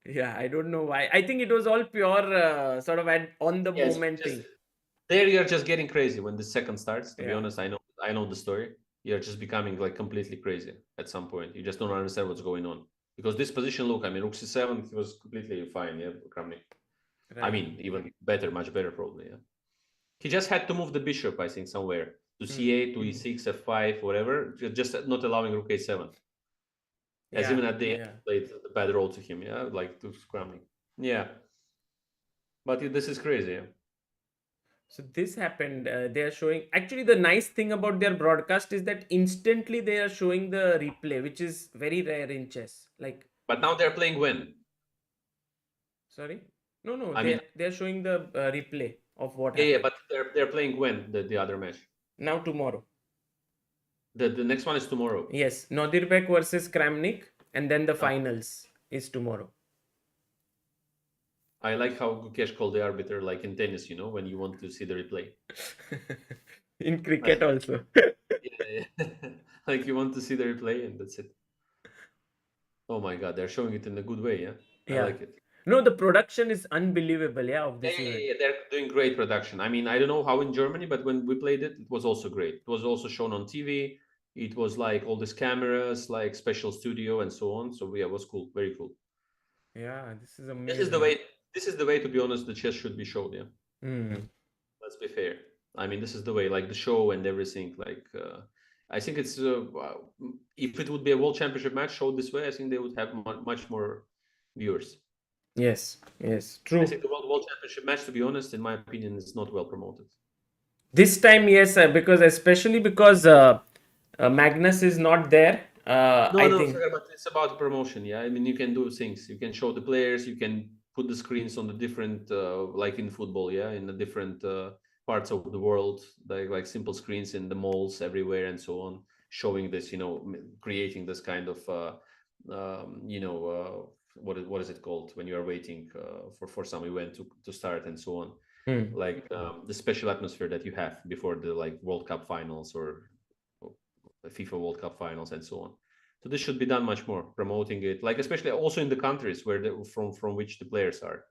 Yeah, I don't know why. I think it was all pure sort of on the Yes, moment just- thing. There you're just getting crazy when the second starts. To be Yeah. honest, I know the story. You're just becoming like completely crazy at some point. You just don't understand what's going on. Because this position, look, I mean, rook c7, he was completely fine, yeah, Kramnik. I Right. mean, even better, much better probably, yeah. He just had to move the bishop, I think, somewhere. To c8, to e6, f5, whatever. Just not allowing rook a7. As Yeah, even at the end, yeah. played the bad role to him, yeah, like to Kramnik. Yeah. But this is crazy. Yeah. So this happened. They are showing. Actually, the nice thing about their broadcast is that instantly they are showing the replay, which is very rare in chess. Like, But now they're playing when? sorry, no, I mean, they are showing the replay of what yeah, happened. but they're playing when the other match? Now tomorrow. The next one is tomorrow. Yes, Nodirbek versus Kramnik, and then the finals is tomorrow. I like how Gukesh called the arbiter, like in tennis, when you want to see the replay. In cricket also. Yeah. Like you want to see the replay and that's it. Oh my God, they're showing it in a good way, yeah? Yeah. I like it. No, the production is unbelievable, yeah, of this event. Yeah, they're doing great production. I mean, I don't know how in Germany, but when we played it, it was also great. It was also shown on TV. It was like all these cameras, like special studio and so on. So yeah, it was cool, very cool. Yeah, this is This amazing. is the way, to be honest, the chess should be showed, yeah. Let's be fair. I mean, this is the way, like the show and everything. Like, I think it's if it would be a world championship match showed this way, I think they would have much more viewers. Yes, true. I think the world championship match, to be honest, in my opinion, is not well promoted. This time, yes, because especially because Magnus is not there. I think But it's about promotion. Yeah, I mean, you can do things. You can show the players. You can put the screens on the different, like in football. Yeah, in the different parts of the world, like simple screens in the malls everywhere and so on, showing this. Creating this kind of, what is it called when you are waiting for some event to start and so on. Like the special atmosphere that you have before the World Cup finals or the FIFA World Cup finals and so on. So this should be done much more, promoting it, like especially also in the countries where from which the players are.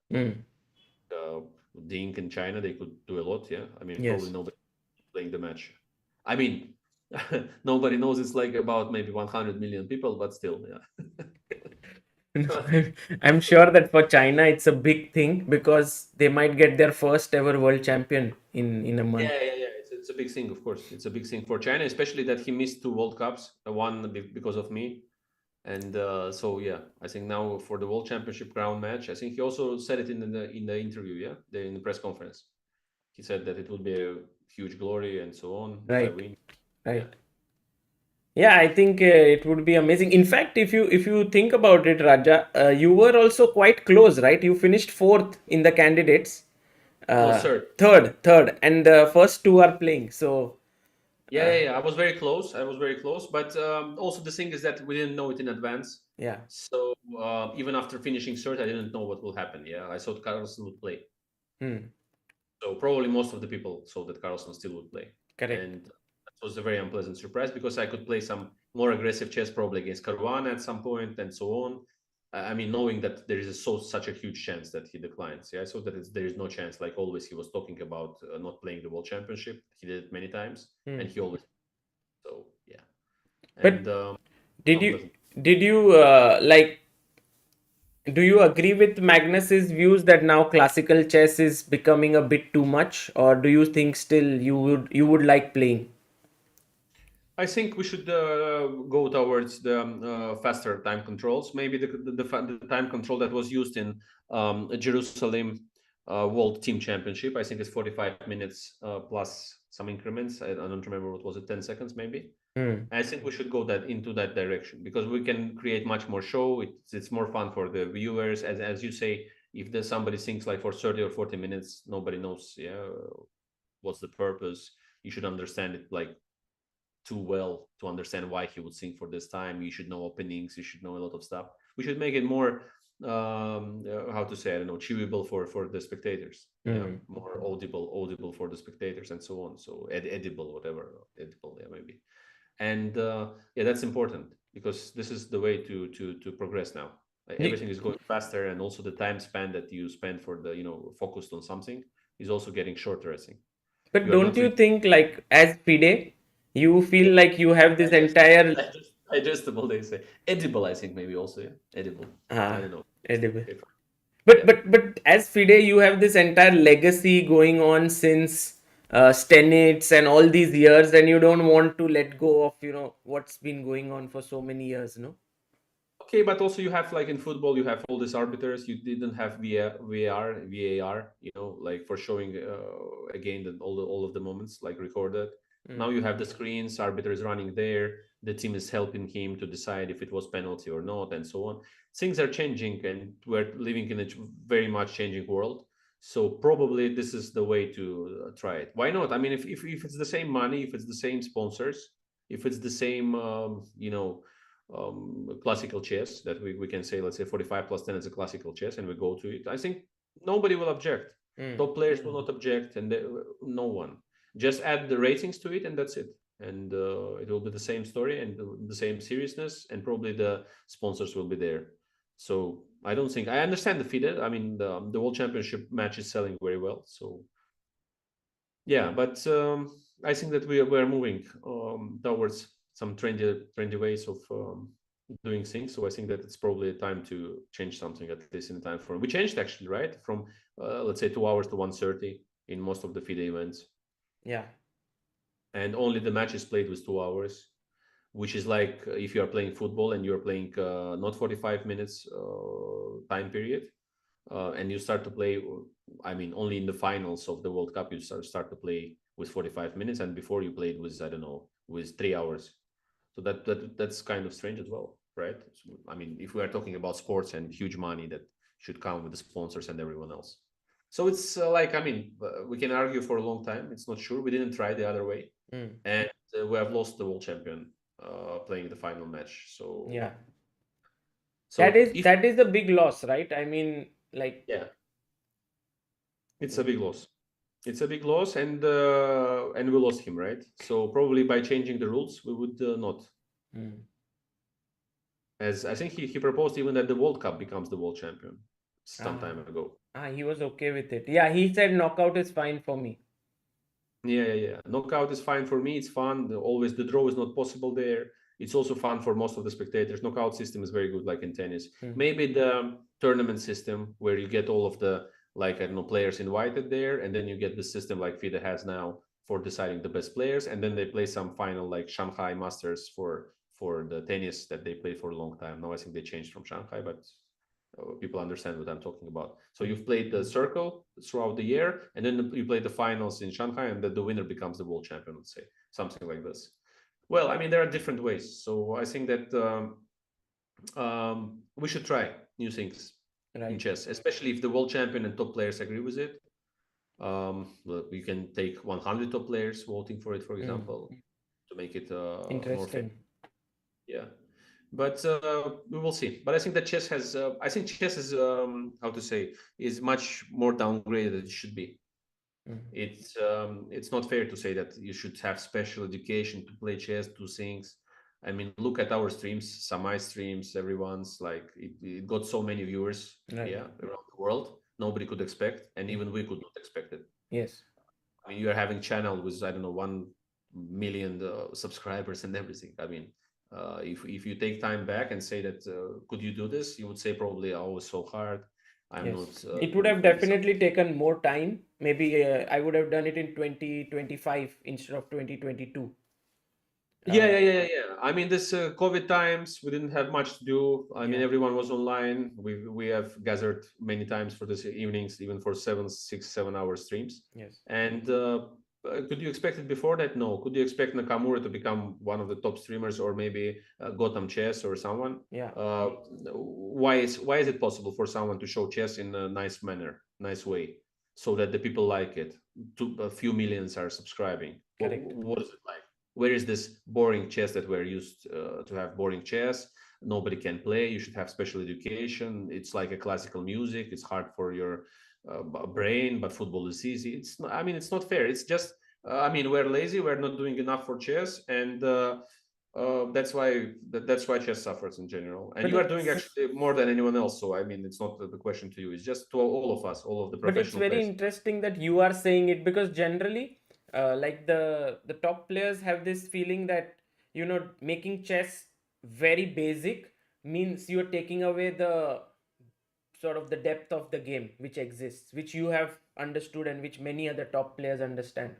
The Inc in China, they could do a lot. Yeah, I mean, Yes. probably nobody playing the match. I mean, nobody knows it's like about maybe 100 million people, but still, yeah. I'm sure that for China it's a big thing because they might get their first ever world champion in a month. Yeah. It's a big thing, of course. It's a big thing for China, especially that he missed 2 World Cups, one because of me. And so yeah, I think now for the World Championship crown match, I think he also said it in the interview, yeah, in the press conference. He said that it would be a huge glory and so on if I win. Right. Yeah, I think it would be amazing. In fact, if you think about it, Raja, you were also quite close, right? You finished fourth in the candidates. Third, and the first two are playing. So yeah, I was very close. But also the thing is that we didn't know it in advance. Yeah. So even after finishing third, I didn't know what will happen. Yeah, I thought Carlsen would play. So probably most of the people thought that Carlsen still would play. Correct. And that was a very unpleasant surprise because I could play some more aggressive chess probably against Caruana at some point and so on. I mean, knowing that there is such a huge chance that he declines. Yeah, so that there is no chance. Like always, he was talking about not playing the World Championship. He did it many times, and he always. So yeah. But and, did you like? Do you agree with Magnus's views that now classical chess is becoming a bit too much, or do you think still you would like playing? I think we should go towards the faster time controls. Maybe the time control that was used in Jerusalem World Team Championship. I think it's 45 minutes plus some increments. I don't remember what was it, 10 seconds maybe. I think we should go into that direction because we can create much more show. It's more fun for the viewers. As you say, if there's somebody thinks like for 30 or 40 minutes, nobody knows what's the purpose. You should understand it like too well to understand why he would sing for this time. You should know openings. You should know a lot of stuff. We should make it more how to say, I don't know, chewable for the spectators. More audible for the spectators and so on. So edible, whatever, edible, yeah, maybe. And yeah, that's important because this is the way to progress now. Everything is going faster, and also the time span that you spend for the focused on something is also getting shorter, I think. But don't you think, like, as FIDE, you feel like you have this entire digestible, they say edible, I think maybe also, yeah, edible. I don't know, edible. But as FIDE, you have this entire legacy going on since Stenitz and all these years, and you don't want to let go of what's been going on for so many years, no? Okay, but also you have, like in football, you have all these arbiters. You didn't have VAR, like for showing again all of the moments like recorded. Now you have the screens, arbiters running there. The team is helping him to decide if it was penalty or not, and so on. Things are changing, and we're living in a very much changing world. So probably this is the way to try it. Why not? I mean, if it's the same money, if it's the same sponsors, if it's the same, classical chess that we can say, let's say 45 plus 10 is a classical chess, and we go to it, I think nobody will object. Top players will not object, and no one. Just add the ratings to it, and that's it. And it will be the same story and the same seriousness, and probably the sponsors will be there. So I don't think, I understand the FIDE. I mean, the World Championship match is selling very well. So yeah, but I think that we're moving towards some trendy ways of doing things. So I think that it's probably a time to change something, at least in the time frame. We changed actually, right? From let's say 2 hours to 1:30 in most of the FIDE events. Yeah. And only the matches played with 2 hours, which is like if you are playing football and you're playing not 45 minutes time period, and you start to play, I mean, only in the finals of the World Cup you start to play with 45 minutes, and before you played with, I don't know, with 3 hours. So that's kind of strange as well, right? So, I mean, if we are talking about sports and huge money that should come with the sponsors and everyone else. So it's like, I mean, we can argue for a long time. It's not sure. We didn't try the other way. And we have lost the world champion playing the final match. So Yeah. So that is the big loss, right? I mean, like, yeah, it's a big loss. It's a big loss, and we lost him, right? So probably by changing the rules, we would not. As I think he proposed even that the World Cup becomes the world champion some time ago. He was okay with it. Yeah, he said knockout is fine for me. Yeah. Knockout is fine for me. It's fun. Always the draw is not possible there. It's also fun for most of the spectators. Knockout system is very good, like in tennis. Maybe the tournament system where you get all of the, like, I don't know, players invited there, and then you get the system like FIDE has now for deciding the best players, and then they play some final like Shanghai Masters for the tennis that they played for a long time. Now I think they changed from Shanghai, but people understand what I'm talking about. So you've played the circle throughout the year, and then you play the finals in Shanghai, and the winner becomes the world champion, let's say, something like this. Well, I mean, there are different ways. So I think that we should try new things in chess, especially if the world champion and top players agree with it. We can take 100 top players voting for it, for example, to make it more fair. Yeah. But we will see. But I think that chess has, how to say, is much more downgraded than it should be. It's not fair to say that you should have special education to play chess, do things. I mean, look at our streams, Samai streams, everyone's like, it got so many viewers, around the world. Nobody could expect, and even we could not expect it. Yes. I mean, you are having channel with, I don't know, 1 million subscribers and everything. I mean, if you take time back and say that, could you do this? You would say probably, oh, it's so hard. I'm not. It would have definitely taken more time. Maybe I would have done it in 2025 instead of 2022. Yeah. I mean, this COVID times, we didn't have much to do. I mean, everyone was online. We have gathered many times for this evenings, even for 6, 7 hour streams. Yes. And could you expect it before that? No. Could you expect Nakamura to become one of the top streamers, or maybe Gotham Chess or someone? Yeah. Why is it possible for someone to show chess in a nice manner, nice way, so that the people like it? A few millions are subscribing. What is it like? Where is this boring chess that we're used to have? Boring chess. Nobody can play. You should have special education. It's like a classical music. It's hard for your brain, but football is easy. It's not, I mean, it's not fair. It's just, I mean, we're lazy. We're not doing enough for chess, and that's why chess suffers in general. And you are doing actually more than anyone else. So I mean, it's not the question to you. It's just to all of us, all of the professional. But it's very interesting that you are saying it, because generally, like the top players have this feeling that, you know, making chess very basic means you're taking away the sort of the depth of the game which exists, which you have understood and which many other top players understand.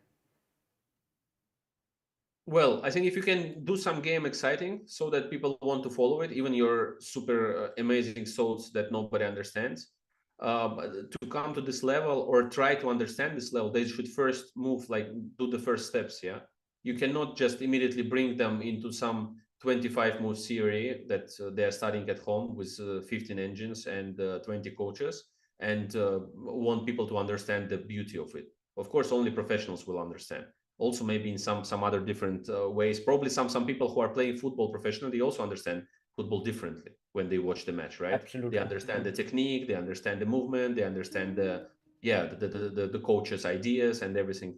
Well, I think if you can do some game exciting so that people want to follow it, even your super amazing thoughts that nobody understands, but to come to this level or try to understand this level, they should first move, like do the first steps. Yeah, you cannot just immediately bring them into some 25 move theory that they are studying at home with 15 engines and 20 coaches, and want people to understand the beauty of it. Of course, only professionals will understand. Also maybe in some other different ways. Probably some people who are playing football professionally also understand football differently when they watch the match, right? They Absolutely. understand the technique, they understand the movement, they understand the coach's ideas and everything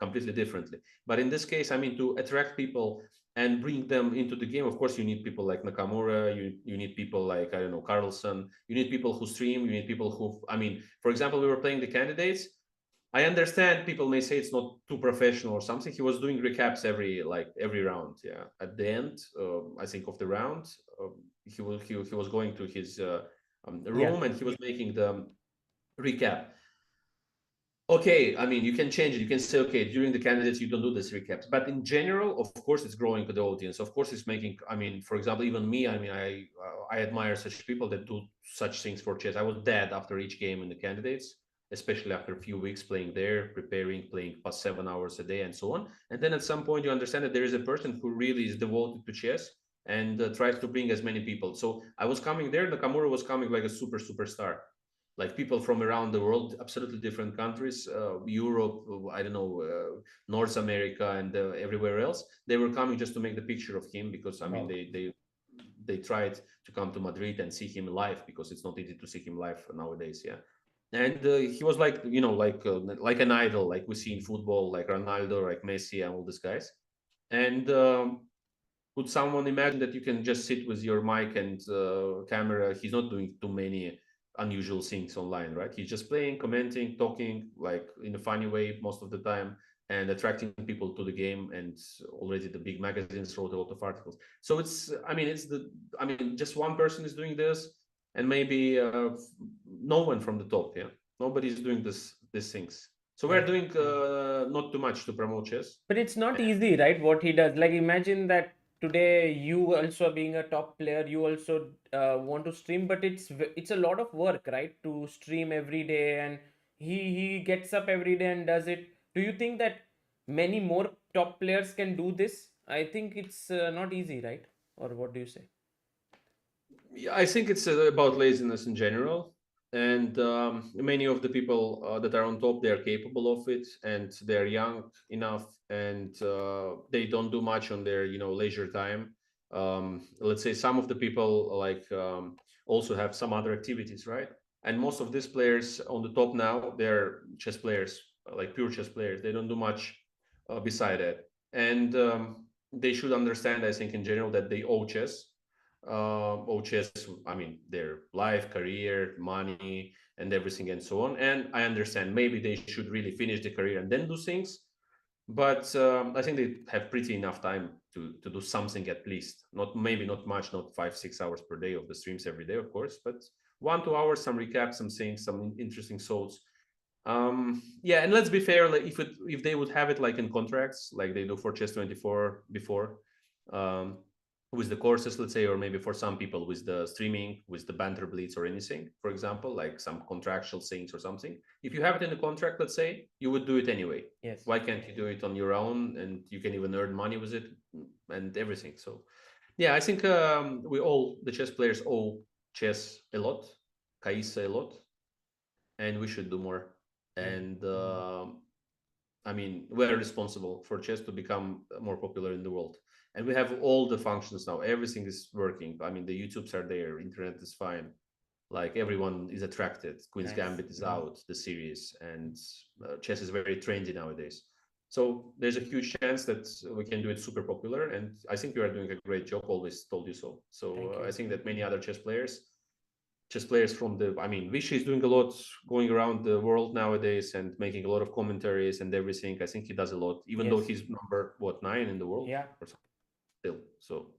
completely differently. But in this case, I mean, to attract people and bring them into the game, of course you need people like Nakamura, you need people like, I don't know, Carlson, you need people who stream, you need people who, I mean, for example, we were playing the candidates. I understand people may say it's not too professional or something. He was doing recaps every round. Yeah, at the end, I think of the round, he was going to his Yeah. room and he was making the recap. Okay, I mean, you can change it. You can say, okay, during the candidates, you don't do this recaps. But in general, of course, it's growing with the audience. Of course, it's making, I mean, for example, even me, I mean, I admire such people that do such things for chess. I was dead after each game in the candidates, especially after a few weeks playing there, preparing, playing past 7 hours a day and so on. And then at some point, you understand that there is a person who really is devoted to chess and tries to bring as many people. So I was coming there, Nakamura was coming like a superstar, like people from around the world, absolutely different countries, Europe, I don't know, North America, and everywhere else. They were coming just to make the picture of him because I mean Wow. they tried to come to Madrid and see him live because it's not easy to see him live nowadays. Yeah, and he was like, you know, like an idol, like we see in football, like Ronaldo, like Messi, and all these guys. And could someone imagine that you can just sit with your mic and camera? He's not doing too many unusual things online, right? He's just playing, commenting, talking, like in a funny way most of the time, and attracting people to the game. And already the big magazines wrote a lot of articles. So it's, I mean, I mean, just one person is doing this, and maybe no one from the top. Yeah, nobody's doing these things. So we're Right. doing not too much to promote chess. But it's not easy, right? What he does. Like, imagine that today you also being a top player, you also want to stream, but it's a lot of work, right? To stream every day, and he gets up every day and does it. Do you think that many more top players can do this? I think it's not easy, right? Or what do you say? Yeah, I think it's about laziness in general, and many of the people that are on top, they are capable of it, and they're young enough, and they don't do much on their, you know, leisure time. Let's say some of the people like also have some other activities, right? And most of these players on the top now, they're chess players, like pure chess players. They don't do much beside it, and they should understand, I think, in general, that they owe chess, OHS, I mean, their life, career, money, and everything and so on. And I understand maybe they should really finish the career and then do things. But I think they have pretty enough time to do something at least. Not maybe not much, not 5-6 hours per day of the streams every day, of course, but 1-2 hours, some recaps, some things, some interesting thoughts. Yeah, and let's be fair, like if they would have it like in contracts, like they do for Chess 24 before, um, with the courses, let's say, or maybe for some people with the streaming, with the banter blitz or anything, for example, like some contractual things or something. If you have it in the contract, let's say, you would do it anyway. Yes. Why can't you do it on your own? And you can even earn money with it and everything. So, yeah, I think we all, the chess players, owe chess a lot, Kaisa a lot, and we should do more. And I mean, we're responsible for chess to become more popular in the world. And we have all the functions now. Everything is working. I mean, the YouTubes are there. Internet is fine. Like everyone is attracted. Queen's Nice. Gambit is out, the series, and chess is very trendy nowadays. So there's a huge chance that we can do it super popular. And I think you are doing a great job. Always told you so. So I think that many other chess players from the, I mean, Vishy is doing a lot, going around the world nowadays and making a lot of commentaries and everything. I think he does a lot, even though Yes. he's number, what, 9 in the world? Yeah. Or something still. So,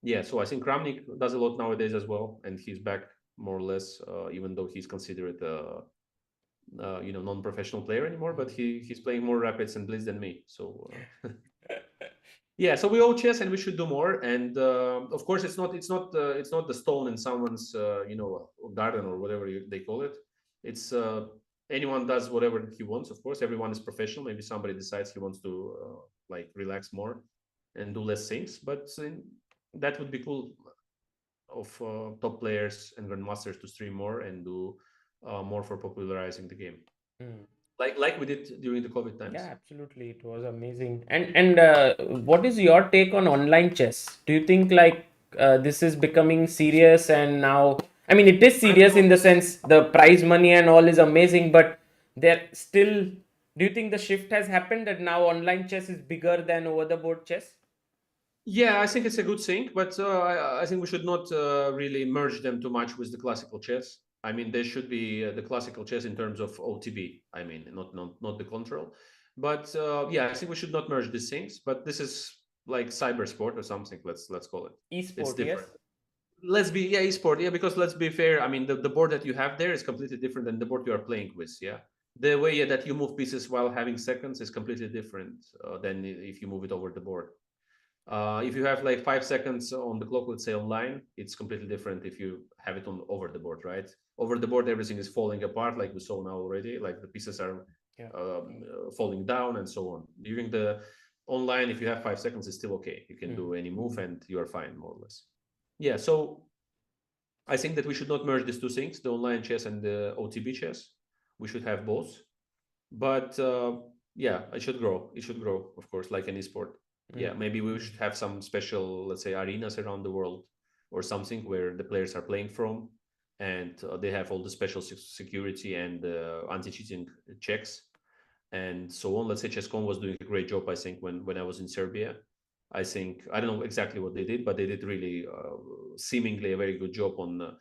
yeah, so I think Kramnik does a lot nowadays as well. And he's back more or less, even though he's considered you know, non-professional player anymore, but he's playing more rapids and blitz than me. So Yeah, so we owe chess and we should do more. And of course, it's not the stone in someone's garden or whatever they call it. It's anyone does whatever he wants. Of course, everyone is professional. Maybe somebody decides he wants to like relax more and do less things, but that would be cool of top players and grandmasters to stream more and do more for popularizing the game. Like we did during the COVID times. Yeah, absolutely. It was amazing. And what is your take on online chess? Do you think like this is becoming serious and now, I mean, it is serious in the sense the prize money and all is amazing, but there still, do you think the shift has happened that now online chess is bigger than over the board chess? Yeah, I think it's a good thing, but I think we should not really merge them too much with the classical chess. I mean, there should be the classical chess in terms of OTB. I mean, not the control. But yeah, I think we should not merge these things. But this is like cyber sport or something. Let's call it. It's Esport, different. yes. Let's be esport. Yeah, because let's be fair. I mean, the board that you have there is completely different than the board you are playing with. Yeah, the way that you move pieces while having seconds is completely different than if you move it over the board. If you have like 5 seconds on the clock, let's say online, it's completely different if you have it on over the board, right? Over the board, everything is falling apart, like we saw now already. Like the pieces are falling down and so on. During the online, if you have 5 seconds, it's still okay. You can do any move and you are fine, more or less. Yeah, so I think that we should not merge these two things, the online chess and the OTB chess. We should have both. But yeah, it should grow. It should grow, of course, like any sport. Yeah, maybe we should have some special, let's say, arenas around the world or something where the players are playing from and they have all the special security and anti-cheating checks and so on. Let's say Chess.com was doing a great job, I think, when I was in Serbia. I think, I don't know exactly what they did, but they did really seemingly a very good job on,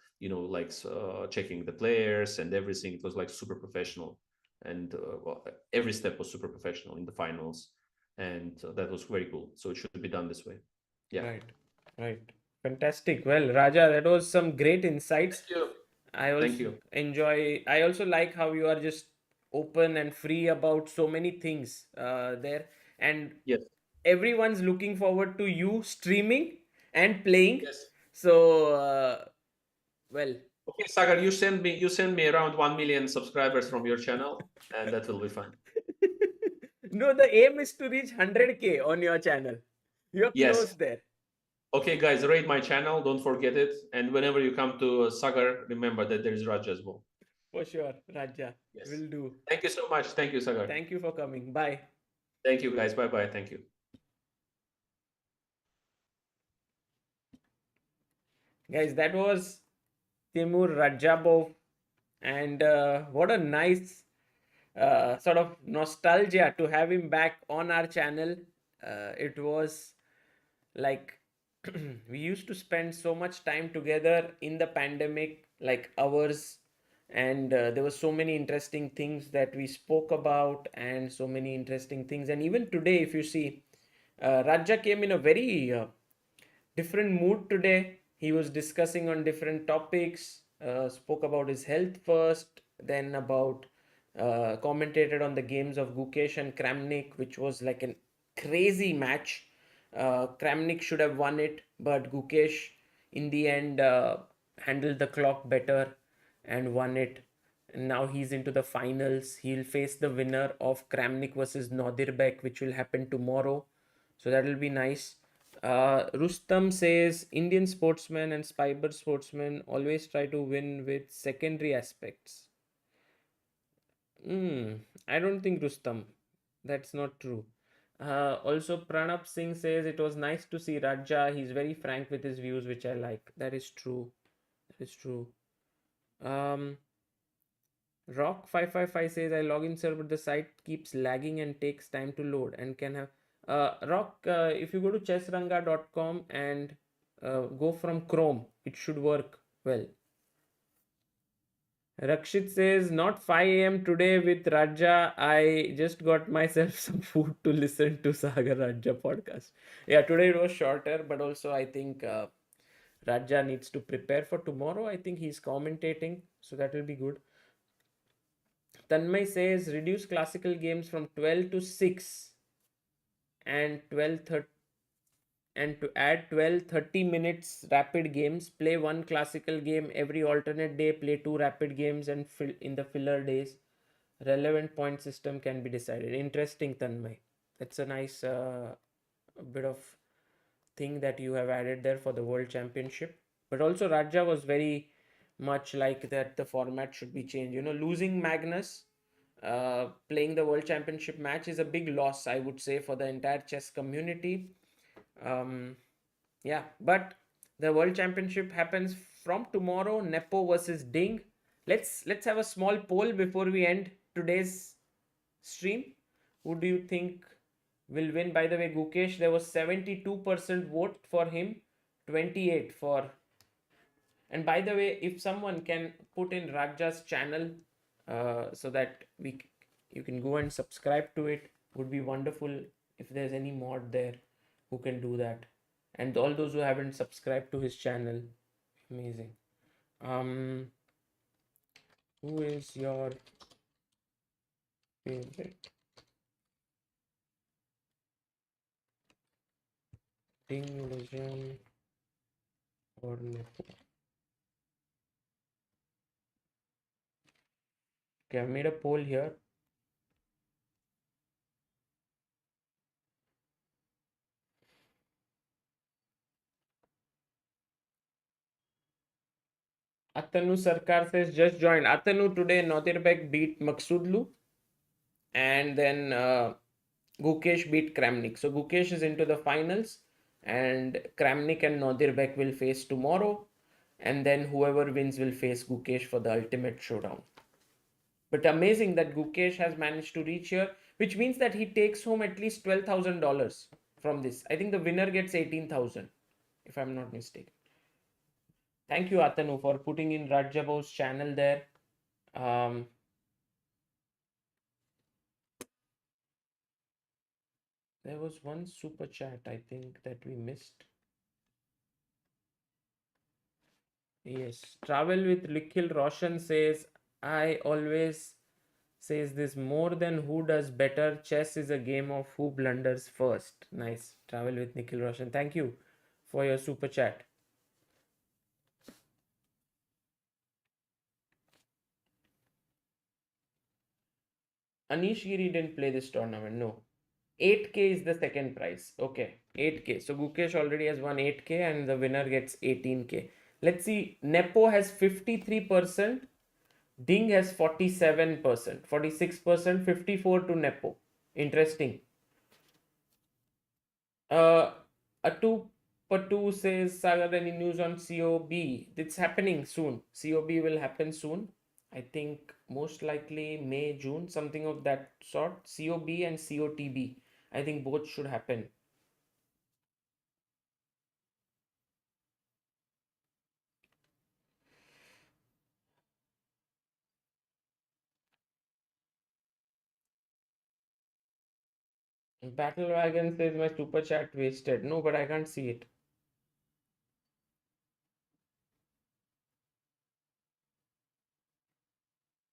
checking the players and everything. It was like super professional. And every step was super professional in the finals. And that was very cool. So it should be done this way. Yeah. Right. Fantastic. Well, Raja, that was some great insights. Thank you. I also I also like how you are just open and free about so many things there. And Yes. everyone's looking forward to you streaming and playing. Yes. So, well. Okay, Sagar, you send me around 1 million subscribers from your channel, and that will be fun. No, the aim is to reach 100K on your channel. You're close there. Okay, guys, rate my channel. Don't forget it. And whenever you come to Sagar, remember that there is Raja as well. For sure, Raja. Yes. Will do. Thank you so much. Thank you, Sagar. Thank you for coming. Bye. Thank you, guys. Bye-bye. Thank you. Guys, that was Timur Rajabov. And what a nice sort of nostalgia to have him back on our channel. It was like we used to spend so much time together in the pandemic, like hours, and there were so many interesting things that we spoke about and so many interesting things. And even today, if you see, Raja came in a very different mood today. He was discussing on different topics, spoke about his health first, then about commentated on the games of Gukesh and Kramnik, which was like a crazy match. Kramnik should have won it, but Gukesh in the end handled the clock better and won it. And now he's into the finals. He'll face the winner of Kramnik versus Nodirbek, which will happen tomorrow. So that will be nice. Rustam says Indian sportsmen and cyber sportsmen always try to win with secondary aspects. I don't think, Rustam. That's not true. Also, Pranab Singh says it was nice to see Raja. He's very frank with his views, which I like. That is true. That is true. Rock555 says I log in, sir, but the site keeps lagging and takes time to load and can have. Rock, if you go to chessranga.com and go from Chrome, it should work well. Rakshit says, not 5 a.m. today with Raja. I just got myself some food to listen to Sagar Raja podcast. Yeah, today it was shorter, but also I think Raja needs to prepare for tomorrow. I think he's commentating, so that will be good. Tanmay says, reduce classical games from 12 to 6 and 12:30 and to add 12-30 minutes rapid games, play one classical game every alternate day, play two rapid games, and fill in the filler days. Relevant point system can be decided. Interesting, Tanmay. That's a nice bit of thing that you have added there for the World Championship. But also Raja was very much like that the format should be changed. You know, losing Magnus playing the World Championship match is a big loss, I would say, for the entire chess community. Yeah, but the World Championship happens from tomorrow. Nepo versus Ding. Let's have a small poll before we end today's stream. Who do you think will win? By the way, Gukesh, there was 72% vote for him, 28 for. And by the way, if someone can put in Raja's channel so that you can go and subscribe to it, would be wonderful. If there's any mod there who can do that, and all those who haven't subscribed to his channel, amazing. Who is your favorite Ding, Legend, or Nepo? Okay, I've made a poll here. Atanu Sarkar says just joined. Atanu, today Nodirbek beat Maghsoodloo, and then Gukesh beat Kramnik. So Gukesh is into the finals, and Kramnik and Nodirbek will face tomorrow, and then whoever wins will face Gukesh for the ultimate showdown. But amazing that Gukesh has managed to reach here, which means that he takes home at least $12,000 from this. I think the winner gets 18,000, if I'm not mistaken. Thank you, Atanu, for putting in Rajabov's channel there. There was one super chat, I think, that we missed. Yes, Travel with Likhil Roshan says, I always says this, more than who does better, chess is a game of who blunders first. Nice. Travel with Nikhil Roshan. Thank you for your super chat. Anish Giri didn't play this tournament. No. 8K is the second prize. Okay. 8K. So Gukesh already has won 8K and the winner gets 18K. Let's see. Nepo has 53%. Ding has 47%. 46%. 54 to Nepo. Interesting. Atu Patu says, Sagar, any news on COB? It's happening soon. COB will happen soon. I think most likely May, June, something of that sort. COB and COTB. I think both should happen. Battle Wagon says my super chat wasted. No, but I can't see it.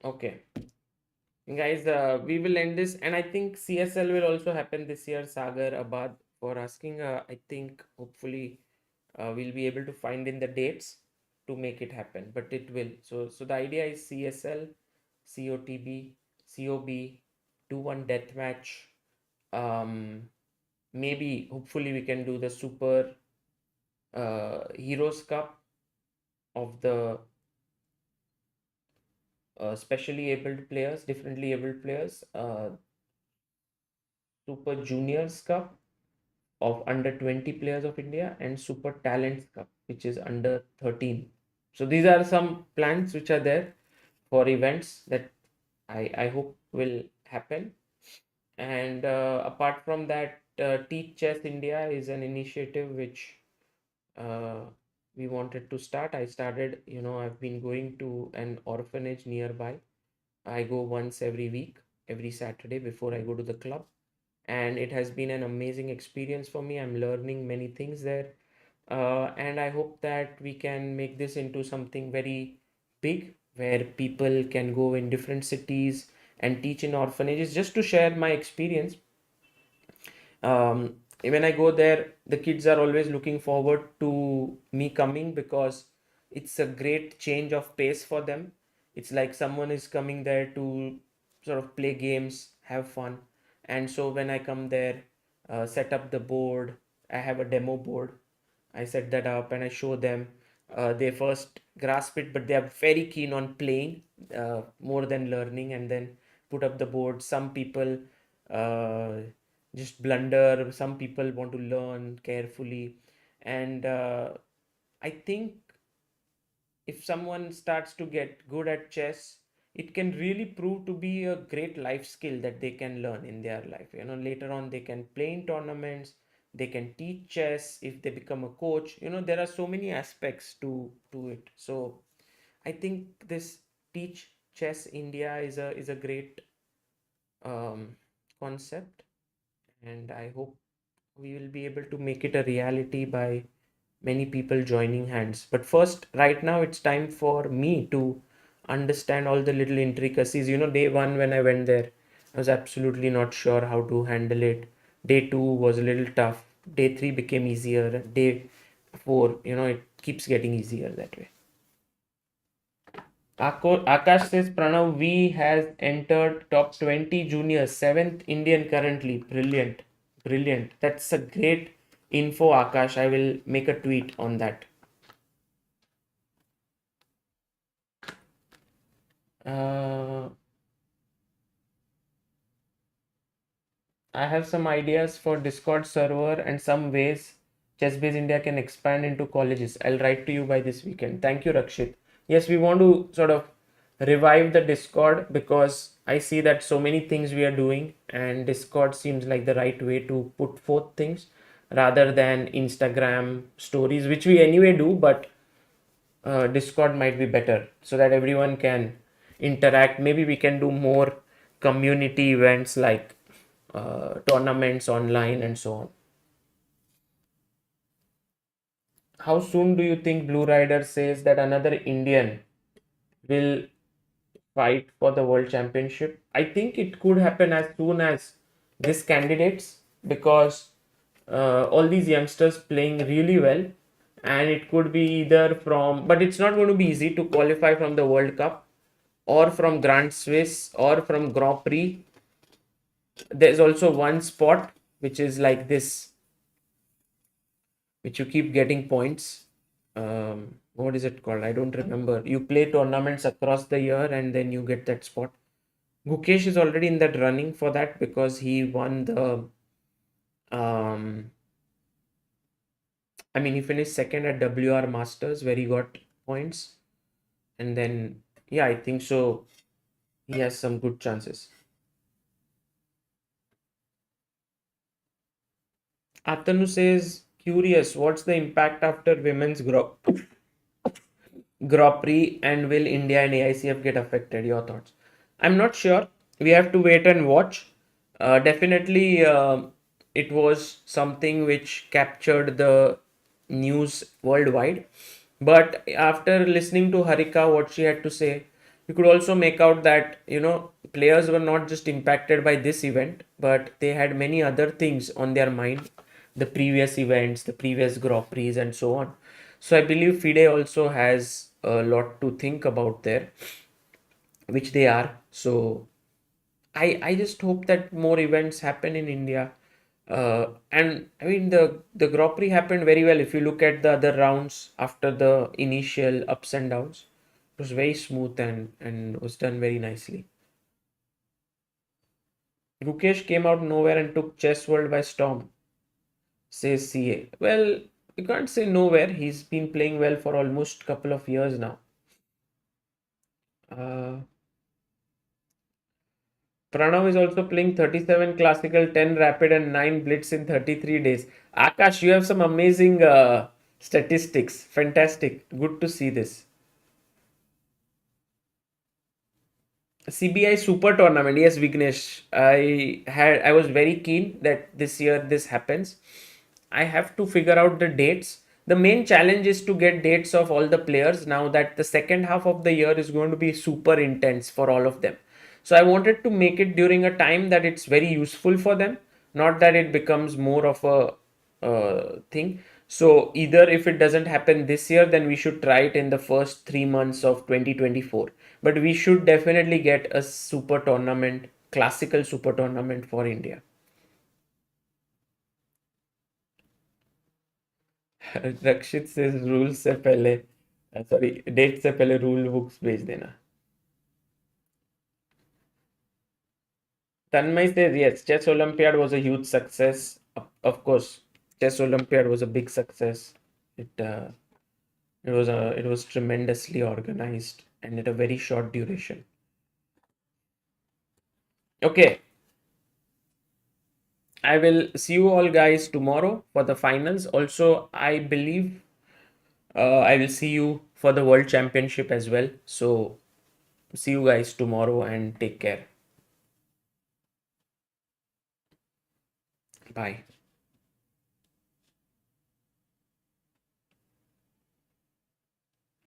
Okay. Guys, we will end this, and I think CSL will also happen this year. Sagar Abad for asking. I think hopefully we'll be able to find in the dates to make it happen, but it will. So the idea is CSL, COTB, COB, 2-1 deathmatch. Maybe hopefully we can do the Super Heroes Cup of the specially abled players, differently abled players, Super Juniors Cup of under 20 players of India, and Super Talents Cup, which is under 13. So these are some plans which are there for events that I hope will happen. And apart from that, Teach Chess India is an initiative which we wanted to start. I started, I've been going to an orphanage nearby. I go once every week, every Saturday before I go to the club. And it has been an amazing experience for me. I'm learning many things there. And I hope that we can make this into something very big where people can go in different cities and teach in orphanages, just to share my experience. when I go there, the kids are always looking forward to me coming because it's a great change of pace for them. It's like someone is coming there to sort of play games, have fun. And so when I come there, set up the board, I have a demo board. I set that up and I show them. They first grasp it, but they are very keen on playing more than learning, and then put up the board. Some people uh, just blunder, some people want to learn carefully. And I think if someone starts to get good at chess, it can really prove to be a great life skill that they can learn in their life. Later on they can play in tournaments, they can teach chess if they become a coach. There are so many aspects to it. So I think this Teach Chess India is a great um, concept, and I hope we will be able to make it a reality by many people joining hands. But first, right now, it's time for me to understand all the little intricacies. Day one, when I went there, I was absolutely not sure how to handle it. Day two was a little tough. Day three became easier. Day four, it keeps getting easier that way. Akash says Pranav V has entered top 20 juniors, 7th Indian currently. Brilliant. Brilliant. That's a great info, Akash. I will make a tweet on that. I have some ideas for Discord server and some ways ChessBase India can expand into colleges. I'll write to you by this weekend. Thank you, Rakshit. Yes, we want to sort of revive the Discord because I see that so many things we are doing, and Discord seems like the right way to put forth things rather than Instagram stories, which we anyway do, but Discord might be better so that everyone can interact. Maybe we can do more community events like tournaments online and so on. How soon do you think Blue Rider says that another Indian will fight for the World Championship? I think it could happen as soon as this candidates, because all these youngsters playing really well, and it could be either from, but it's not going to be easy to qualify from the World Cup or from Grand Swiss or from Grand Prix. There's also one spot which is like this, which you keep getting points. What is it called? I don't remember. You play tournaments across the year and then you get that spot. Gukesh is already in that running for that because he won the he finished second at WR Masters where he got points, and then I think so he has some good chances. Atanu says, curious, what's the impact after women's Grand Prix, and will India and AICF get affected? Your thoughts? I'm not sure. We have to wait and watch. Definitely, it was something which captured the news worldwide. But after listening to Harika, what she had to say, you could also make out that, players were not just impacted by this event, but they had many other things on their mind, the previous events, the previous Grand Prix, and so on. So I believe FIDE also has a lot to think about there, which they are. So I just hope that more events happen in India. And I mean, the Grand Prix happened very well. If you look at the other rounds after the initial ups and downs, it was very smooth and was done very nicely. Gukesh came out nowhere and took chess world by storm, says CA. Well, you can't say nowhere. He's been playing well for almost a couple of years now. Pranav is also playing 37 classical, 10 rapid, and 9 blitz in 33 days. Akash, you have some amazing statistics. Fantastic. Good to see this. CBI Super Tournament. Yes, Vignesh. I was very keen that this year this happens. I have to figure out the dates. The main challenge is to get dates of all the players now that the second half of the year is going to be super intense for all of them. So I wanted to make it during a time that it's very useful for them, not that it becomes more of a thing. So either if it doesn't happen this year, then we should try it in the first 3 months of 2024. But we should definitely get a super tournament, classical super tournament for India. Rakshit says rule से पहले sorry date से पहले rule books भेज देना. Tanmay says yes, Chess Olympiad was a huge success. Of course, Chess Olympiad was a big success. It was tremendously organized and at a very short duration. Okay. I will see you all guys tomorrow for the finals. Also, I believe I will see you for the World Championship as well. So, see you guys tomorrow and take care. Bye.